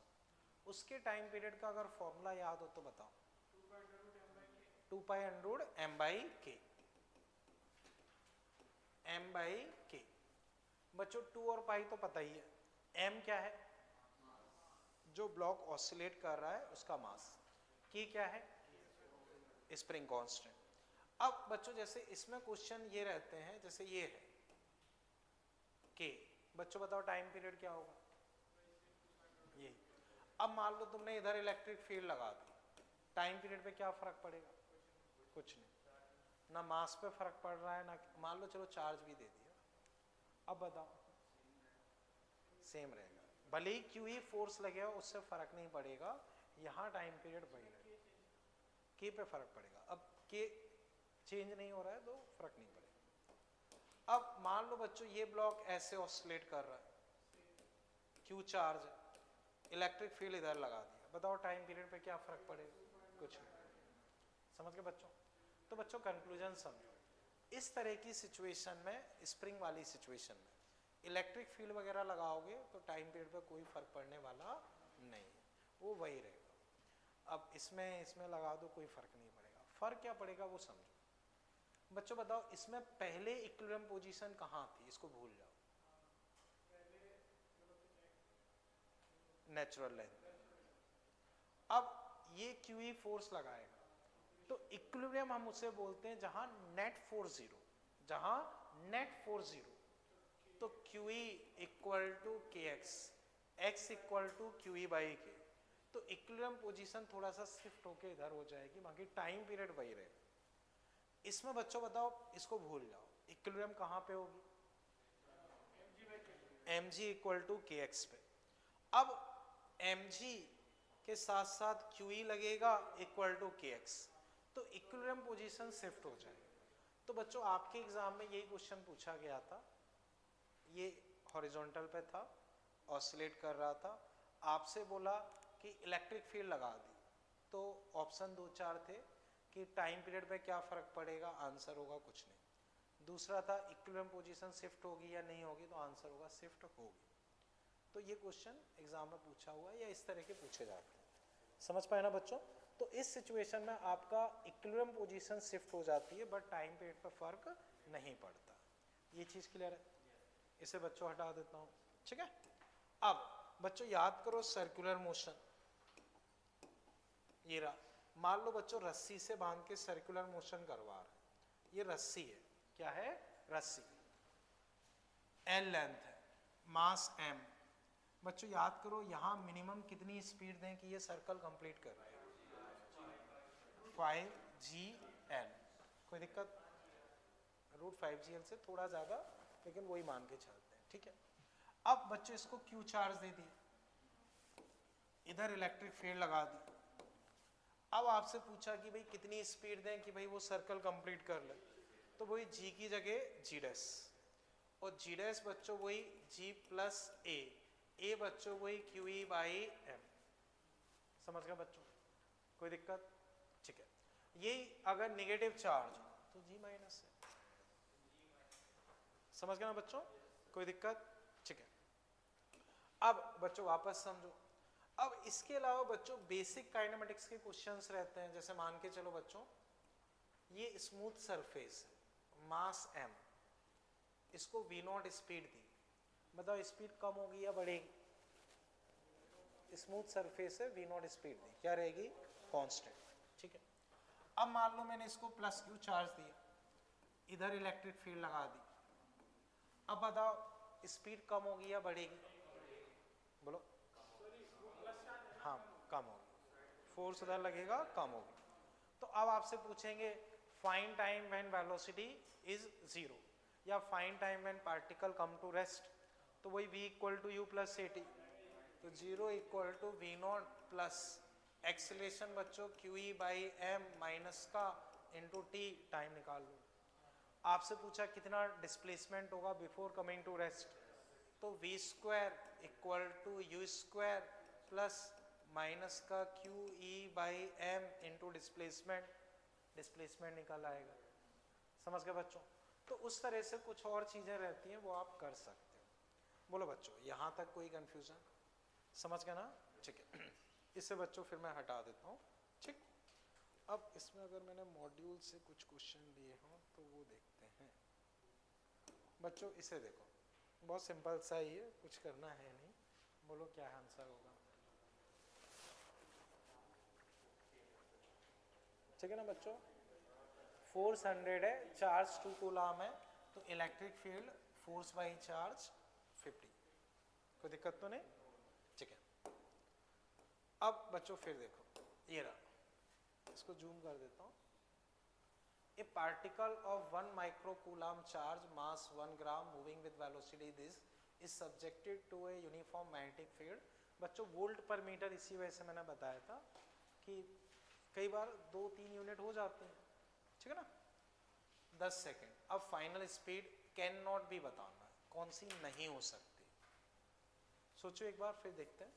उसके टाइम पीरियड का अगर फॉर्मूला याद हो तो बताओ। 2π√M/K। M/K बच्चों 2 और पाई तो पता ही है। M क्या है? जो ब्लॉक ऑसिलेट कर रहा है उसका मास। K क्या है? Spring constant. अब बच्चों जैसे इसमें क्वेश्चन ये रहते हैं, जैसे ये है K, बच्चों बताओ टाइम पीरियड क्या होगा? ये। अब मान लो तुमने इधर इलेक्ट्रिक फील्ड लगा दी, टाइम पीरियड पे क्या फर्क पड़ेगा? कुछ नहीं, ना मास पे फर्क पड़ रहा है ना, मान लो चलो चार्ज भी दे दिया, अब बताओ सेम रहेगा। भले ही क्यू ही फोर्स लगेगा उससे फर्क नहीं पड़ेगा, यहाँ टाइम पीरियड वही रहेगा, के पे फर्क पड़ेगा। अब के चेंज नहीं हो रहा है तो फर्क नहीं पड़ेगा। अब मान लो बच्चों ये ब्लॉक ऐसे ऑसिलेट कर रहा है, क्यू चार्ज, इलेक्ट्रिक फील्ड इधर लगा दिया, बताओ टाइम पीरियड पे क्या फर्क पड़ेगा? कुछ नहीं। समझ गए बच्चों? तो बच्चों कंक्लूजन समझो, इस तरह की सिचुएशन में, स्प्रिंग वाली सिचुएशन में इलेक्ट्रिक फील्ड वगैरह लगाओगे तो टाइम पीरियड पे कोई फर्क पड़ने वाला नहीं, वो वही रहेगा। अब इसमें लगा दो कोई फर्क नहीं पड़ेगा। फर्क क्या पड़ेगा वो समझो। बच्चों बताओ इसमें पहले इक्विलिब्रियम पोजीशन कहाँ थी? इसको भूल जाओ, नेचुरल लेंथ। अब ये क्यूई फोर्स लगाएगा तो इक्विलिब्रियम हम उसे बोलते हैं जहां नेट फोर्स 0, जहां नेट फोर्स 0, तो QE equal to KX, X equal to QE/K। तो इक्विलिब्रियम पोजीशन थोड़ा सा शिफ्ट होके इधर हो जाएगी, बाकी टाइम पीरियड वही रहेगा। इसमें बच्चों बताओ इसको भूल जाओ, इक्विलिब्रियम कहाँ पे होगी? mg इक्वल टू KX पे। अब mg के साथ साथ QE लगेगा इक्वल टू KX, तो इक्विलिब्रियम पोजीशन शिफ्ट हो जाएगी। तो बच्चों आपके एग्जाम में यही क्वेश्चन पूछा गया था, ये हॉरिजॉन्टल पे था, ऑसिलेट कर रहा था, आपसे बोला कि इलेक्ट्रिक फील्ड लगा दी, तो ऑप्शन 2-4 थे कि टाइम पीरियड पे क्या फर्क पड़ेगा, आंसर होगा कुछ नहीं। दूसरा था इक्विलिब्रियम पोजीशन शिफ्ट होगी या नहीं होगी, तो आंसर होगा शिफ्ट होगी। तो ये क्वेश्चन एग्जाम में पूछा हुआ है या इस तरह के पूछे जाते हैं, समझ पाए ना बच्चों। तो इस सिचुएशन में आपका इक्विलिब्रियम पोजीशन शिफ्ट हो जाती है बट टाइम पीरियड पर फर्क नहीं पड़ता। ये चीज क्लियर है, इसे बच्चों हटा देता हूं, ठीक है। अब बच्चों याद करो सर्कुलर मोशन, ये रहा, मान लो बच्चों रस्सी से बांध के सर्कुलर मोशन करवा रहे हैं, ये रस्सी है, क्या है, रस्सी, एल लेंथ है, मास एम। बच्चों याद करो यहाँ मिनिमम कितनी स्पीड दें कि ये सर्कल कंप्लीट कर रहे हैं, 5GL, कोई दिक्कत, √5GL से थोड़ा ज्यादा, लेकिन वही मान के चलते हैं, ठीक है। अब बच्चों इसको Q चार्ज दे दिए, इधर इलेक्ट्रिक फील्ड लगा दी। अब आपसे पूछा कि भाई कितनी स्पीड दें कि भाई वो सर्कल कंप्लीट कर ले, तो वही G की जगह G डैश, और G डैश बच्चों वही G प्लस A बच्चों वही QE/M, समझ गए बच्चों, कोई दिक्कत, ठीक है। यही अगर नेगेटिव चार्ज हो तो G माइनस है, समझ गए ना बच्चों, कोई दिक्कत, ठीक है। अब बच्चों वापस समझो, अब इसके अलावा बच्चों बेसिक काइनेमेटिक्स के क्वेश्चंस रहते हैं, जैसे मान के चलो बच्चों ये स्मूथ सरफेस है, मास m, इसको v0 स्पीड दी, बताओ स्पीड कम होगी या बढ़ेगी, स्मूथ सरफेस है, v0 स्पीड दी, क्या रहेगी, कांस्टेंट, ठीक है। अब मान लो मैंने इसको प्लस Q चार्ज दिया, इधर इलेक्ट्रिक फील्ड लगा दी, अब बताओ स्पीड कम होगी या बढ़ेगी, बोलो, हाँ कम होगी, फोर्स उधर लगेगा, कम होगी। तो अब आपसे पूछेंगे find time when velocity is 0 या find time when particle come to rest, तो वही v equal to u plus AT, तो 0 equal to v0 plus acceleration बच्चों QE/m माइनस का इंटू t, टाइम निकाल लो। आपसे पूछा कितना डिस्प्लेसमेंट होगा बिफोर कमिंग टू रेस्ट, तो v² equal to u² plus minus का QE/m इंटू डिस्प्लेसमेंट, डिस्प्लेसमेंट निकल आएगा, समझ गए बच्चों। तो उस तरह से कुछ और चीजें रहती हैं वो आप कर सकते हो। बोलो बच्चों यहाँ तक कोई कंफ्यूजन, समझ गए ना, ठीक है। इससे बच्चों फिर मैं हटा देता हूँ, ठीक। अब इसमें अगर मैंने मॉड्यूल से कुछ क्वेश्चन लिए हों तो वो देखते हैं बच्चों। इसे देखो, बहुत सिंपल सा ही है, कुछ करना है नहीं, बोलो क्या आंसर होगा, ठीक है ना बच्चों। फोर्स 100 है, चार्ज 2 कूलम है, तो electric field force by charge 50, कोई दिक्कत तो नहीं, ठीक है। अब बच्चों फिर देखो, ये रहा, इसको जूम कर देता हूँ, a particle of 1 microcoulomb charge mass 1 gram moving with velocity this is subjected to a uniform magnetic field. बच्चों वोल्ट पर मीटर इसी वजह से मैंने बताया था कि कई बार 2-3 यूनिट हो जाते हैं, ठीक है ना, 10 सेकेंड। अब फाइनल स्पीड कैन नॉट भी बताना, कौन सी नहीं हो सकती, सोचो एक बार फिर देखते हैं।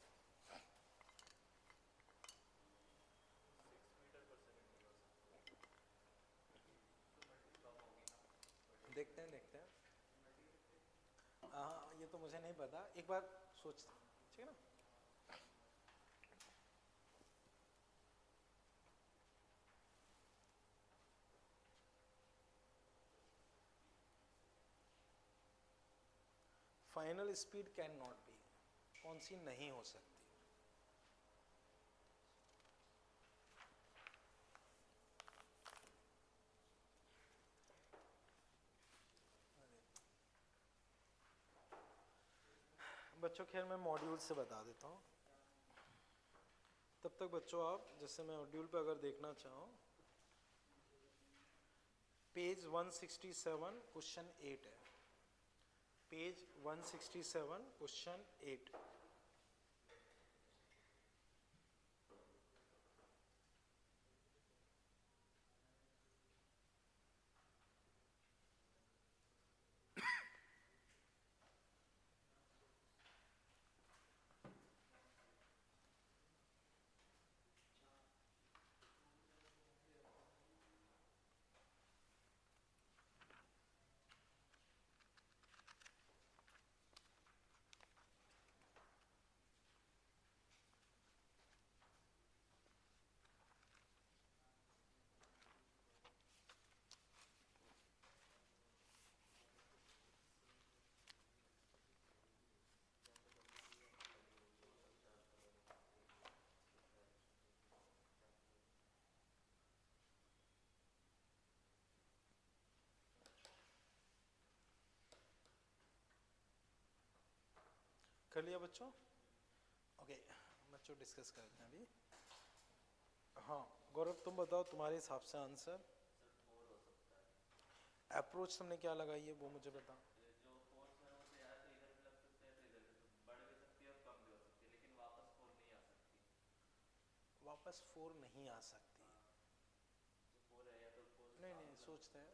देखते हैं, हाँ ये तो मुझे नहीं पता, एक बार सोचते हैं, ठीक है ना। Final speed can not be, कौन सी नहीं हो सकती, बच्चों खैर मैं मॉड्यूल से बता देता हूँ, तब तक बच्चों आप जैसे मैं मॉड्यूल पे अगर देखना चाहो, पेज 167 क्वेश्चन 8 है, पेज 167 क्वेश्चन 8। कर लिया बच्चों? ओके बच्चों डिस्कस करते हैं अभी। हाँ गौरव तुम बताओ तुम्हारे हिसाब से आंसर। अप्रोच तुमने क्या लगाई है वो मुझे बताओ। वापस 4 नहीं आ सकती। नहीं सोचते हैं,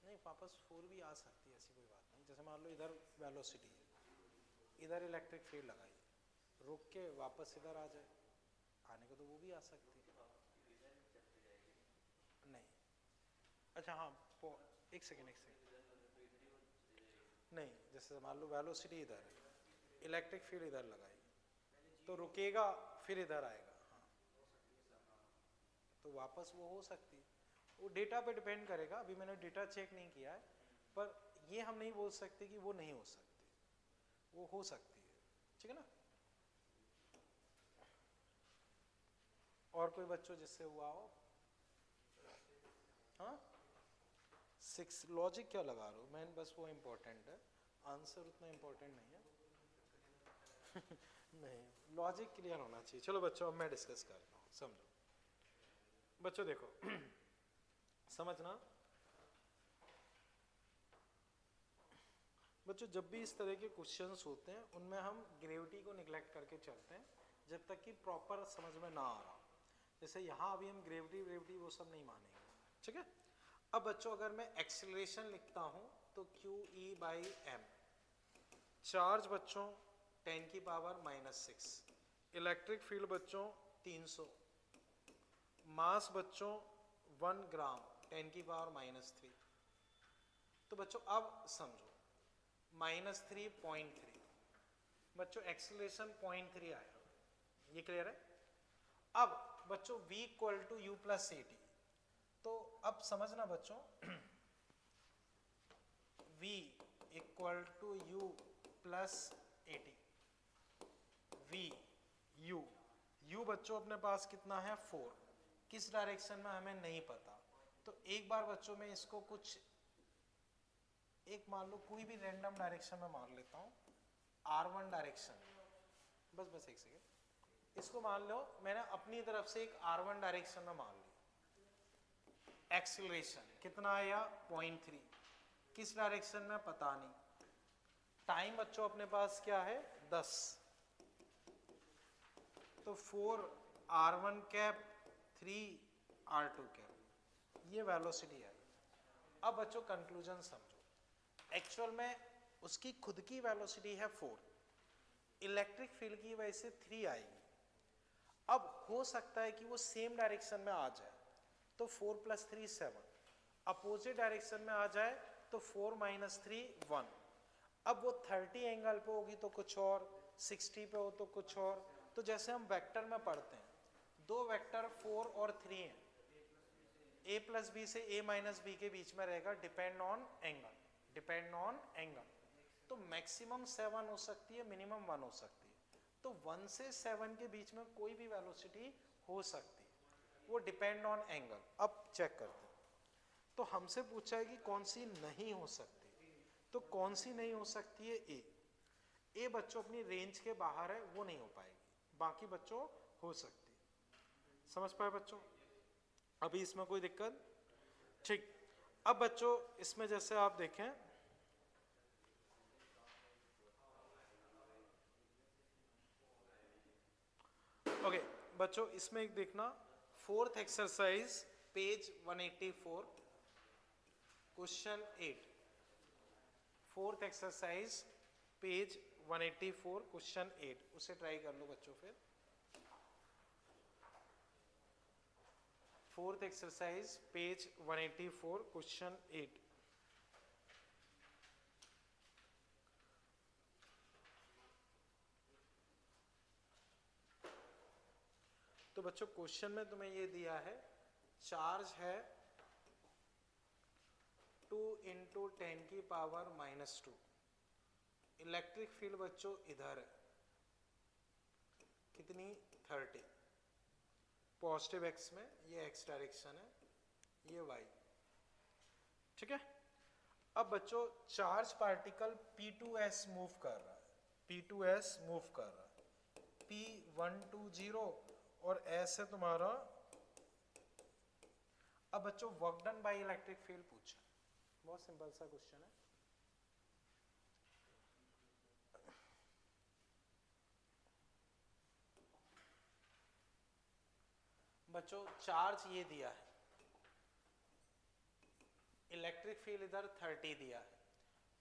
नहीं वापस 4 भी आ सकती है, ऐसी कोई बात नहीं। जैसे मान लो इधर वेलोसिटी है, इधर इलेक्ट्रिक फील्ड लगाई, रुक के वापस इधर आ जाए, आने को तो वो भी आ सकती है। नहीं अच्छा हाँ एक सेकेंड नहीं, जैसे मान लो वेलोसिटी इधर है, इलेक्ट्रिक फील्ड इधर लगाई तो रुकेगा फिर इधर आएगा, हाँ तो वापस वो हो सकती है। वो डेटा पे डिपेंड करेगा, अभी मैंने डेटा चेक नहीं किया है, पर ये हम नहीं बोल सकते कि वो नहीं हो सकती, वो हो सकती है, ठीक है ना। और कोई बच्चों जिससे हुआ हो? हाँ 6 लॉजिक क्या लगा रहे हो, मैं बस वो इम्पोर्टेंट है, आंसर उतना इम्पोर्टेंट नहीं है। नहीं लॉजिक क्लियर होना चाहिए। चलो बच्चों अब मैं डिस्कस करता हूँ, समझो बच्चों देखो समझना बच्चों, जब भी इस तरह के क्वेश्चंस होते हैं उनमें हम ग्रेविटी को निगलेक्ट करके चलते हैं जब तक कि प्रॉपर समझ में ना आ रहा। जैसे यहाँ अभी हम ग्रेविटी वो सब नहीं मानेंगे, ठीक है। अब बच्चों अगर मैं एक्सेलरेशन लिखता हूँ तो QE/m, चार्ज बच्चों 10⁻⁻6, इलेक्ट्रिक फील्ड बच्चों 300, मास बच्चों 1 ग्राम 10⁻⁻3। तो बच्चों अब समझो -3.3 बच्चों एक्सेलरेशन 0.3 आया, ये क्लियर है। अब बच्चों v = u + at, तो अब समझना बच्चों v = u + at, v u बच्चों अपने पास कितना है 4, किस डायरेक्शन में हमें नहीं पता, तो एक बार बच्चों में इसको कुछ एक मान लो कोई भी रैंडम डायरेक्शन में मान लेता हूँ, R1 डायरेक्शन, बस एक सेकेंड, इसको मान लो मैंने अपनी तरफ से एक R1 डायरेक्शन में मान ली। एक्सीलरेशन कितना आया 0.3, किस डायरेक्शन में पता नहीं। टाइम बच्चों अपने पास क्या है 10, तो 4 R1 कैप 3 R2 कैप, ये वेलोसिटी है। अब बच्चों कंक्लूजन समझो, एक्चुअल में उसकी खुद की वेलोसिटी है 4, इलेक्ट्रिक फील्ड की वजह से 3 आएगी। अब हो सकता है कि वो सेम डायरेक्शन में आ जाए तो 4 + 3 7, अपोजिट डायरेक्शन में आ जाए तो 4 - 3 1। अब वो 30 एंगल पे होगी तो कुछ और, 60 पे हो तो कुछ और। तो जैसे हम वेक्टर में पढ़ते हैं, दो वेक्टर 4 और 3 हैं, a + b से a - b के बीच में रहेगा, डिपेंड ऑन एंगल, तो मैक्सिमम 7 हो सकती है, मिनिमम 1 हो सकती है। तो 1 से 7 के बीच में कोई भी वेलोसिटी हो सकती है, वो डिपेंड ऑन एंगल। अब चेक करते हैं, तो हमसे पूछा है कि कौन सी नहीं हो सकती, तो कौन सी नहीं हो सकती है ए बच्चों अपनी रेंज के बाहर है, वो नहीं हो पाएगी, बाकी बच्चों हो सकती है। समझ पाए बच्चों, अभी इसमें कोई दिक्कत? ठीक। अब बच्चों इसमें जैसे आप देखें, ओके बच्चों इसमें एक देखना, 4th exercise page 184 question 8, 4th exercise page 184 question 8, उसे ट्राई कर लो बच्चों फिर। 4th exercise page 184 question 8। तो बच्चों क्वेश्चन में तुम्हें ये दिया है, चार्ज है 2 × 10⁻⁻2, इलेक्ट्रिक फील्ड बच्चों इधर है कितनी 30, पॉजिटिव एक्स में, ये एक्स डायरेक्शन है, ये वाई, ठीक है। अब बच्चों चार्ज पार्टिकल P2S मूव कर रहा है, P2S मूव कर रहा है, P120 और S है तुम्हारा। अब बच्चों work done by electric field पूछा, बहुत सिंपल सा क्वेश्चन है। बच्चों चार्ज ये दिया है, इलेक्ट्रिक फील्ड इधर 30 दिया है,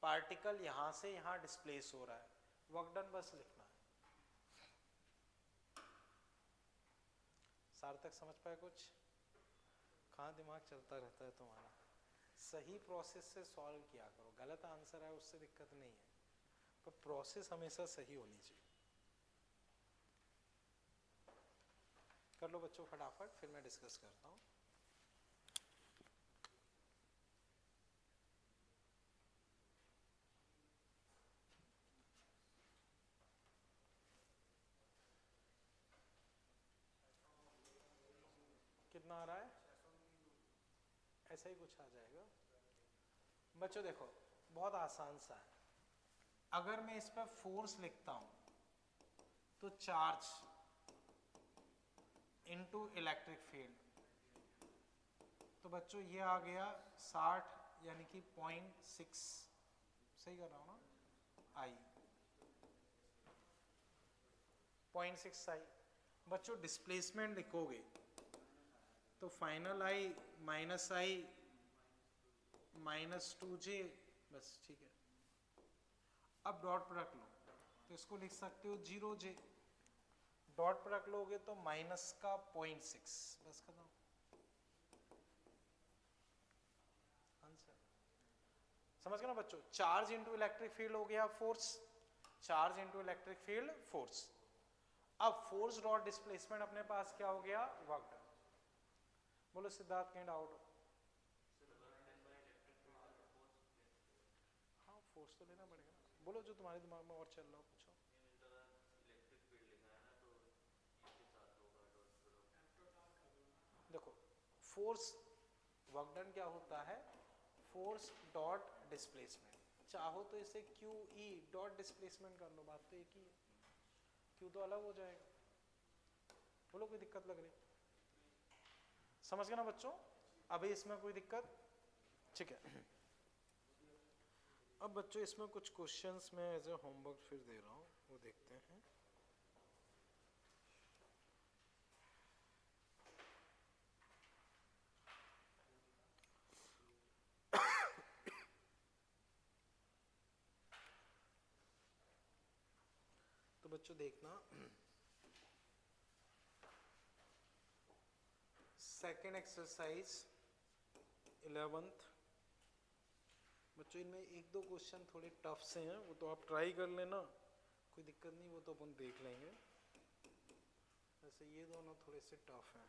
पार्टिकल यहां से यहां डिस्प्लेस हो रहा है, वर्क डन बस लिखना है। सार्थक समझ पाए कुछ? कहाँ दिमाग चलता रहता है तुम्हारा? सही प्रोसेस से सॉल्व किया करो, गलत आंसर है उससे दिक्कत नहीं है, पर प्रोसेस हमेशा सही होनी चाहिए। कर लो बच्चों फटाफट, फिर मैं डिस्कस करता हूँ। कितना आ रहा है? ऐसा ही कुछ आ जाएगा। बच्चों देखो बहुत आसान सा है, अगर मैं इस पर फोर्स लिखता हूं तो चार्ज इनटू इलेक्ट्रिक फील्ड, तो बच्चों ये आ गया 60 यानी कि 0.6, सही कर रहा हूं ना, आई 0.6 आई। बच्चों डिस्प्लेसमेंट लिखोगे तो final I minus I -2j, बस ठीक है। अब डॉट प्रोडक्ट लो तो इसको लिख सकते हो 0j, डॉट प्रोडक्ट लोगे तो माइनस का 0.6, बस खत्म आंसर। समझ गए ना बच्चों? चार्ज इनटू इलेक्ट्रिक फील्ड हो गया force, charge into electric field force. अब फोर्स डॉट डिस्प्लेसमेंट अपने पास क्या हो गया? Work done. बोलो सिद्धार्थ कहीं डाउट हो? हाँ फोर्स तो लेना पड़ेगा ना, बोलो जो तुम्हारे दिमाग में और चल रहा हो पूछो। देखो फोर्स वर्क डन क्या होता है? फोर्स डॉट डिस्प्लेसमेंट, चाहो तो इसे क्यू ई डॉट डिस्प्लेसमेंट कर लो, बात तो एक ही है, क्यू तो अलग हो जाएगा। बोलो कोई दिक्कत लग रही? समझ गए ना बच्चों? अभी इसमें कोई दिक्कत? ठीक है। अब बच्चों इसमें कुछ क्वेश्चंस मैं एज ए होमवर्क फिर दे रहा हूँ, वो देखते हैं। तो बच्चों देखना, सेकेंड एक्सरसाइज 11th। बच्चों इनमें एक दो क्वेश्चन थोड़े टफ से हैं, वो तो आप ट्राई कर लेना, कोई दिक्कत नहीं, वो तो अपन देख लेंगे। वैसे ये दोनों थोड़े से टफ हैं।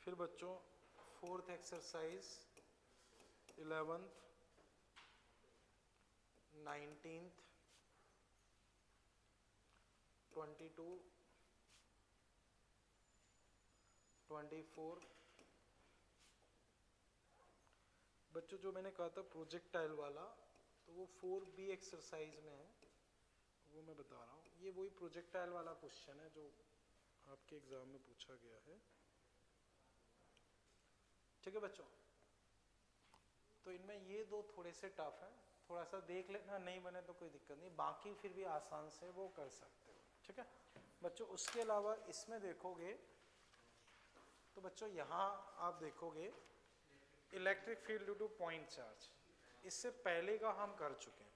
फिर बच्चों फोर्थ एक्सरसाइज 11th 19th 22 24। बच्चों जो मैंने कहा था प्रोजेक्टाइल वाला, तो वो 4B एक्सरसाइज में है, वो मैं बता रहा हूँ। ये वही प्रोजेक्टाइल वाला क्वेश्चन है जो आपके एग्जाम में पूछा गया है, ठीक है बच्चों? तो इनमें ये दो थोड़े से टफ हैं, थोड़ा सा देख लेना, नहीं बने तो कोई दिक्कत नहीं, बाकी फिर भी आसान से वो कर सकते हो, ठीक है बच्चों? उसके अलावा इसमें देखोगे तो बच्चों यहाँ आप देखोगे electric field due two point charge, इससे पहले का हम कर चुके हैं,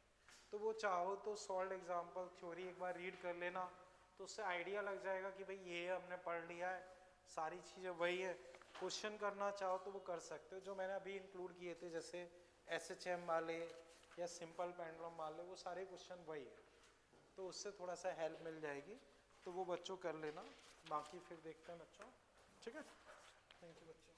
तो वो चाहो तो सॉल्व एग्जाम्पल थ्योरी एक बार रीड कर लेना, तो उससे आइडिया लग जाएगा कि भाई ये हमने पढ़ लिया है, सारी चीज़ें वही है। क्वेश्चन करना चाहो तो वो कर सकते हो, जो मैंने अभी इंक्लूड किए थे जैसे SHM वाले या सिंपल पेंडुलम वाले, वो सारे क्वेश्चन वही है, तो उससे थोड़ा सा हेल्प मिल जाएगी, तो वो बच्चों कर लेना। बाकी फिर देखते हैं बच्चों, ठीक है? थैंक यू बच्चों।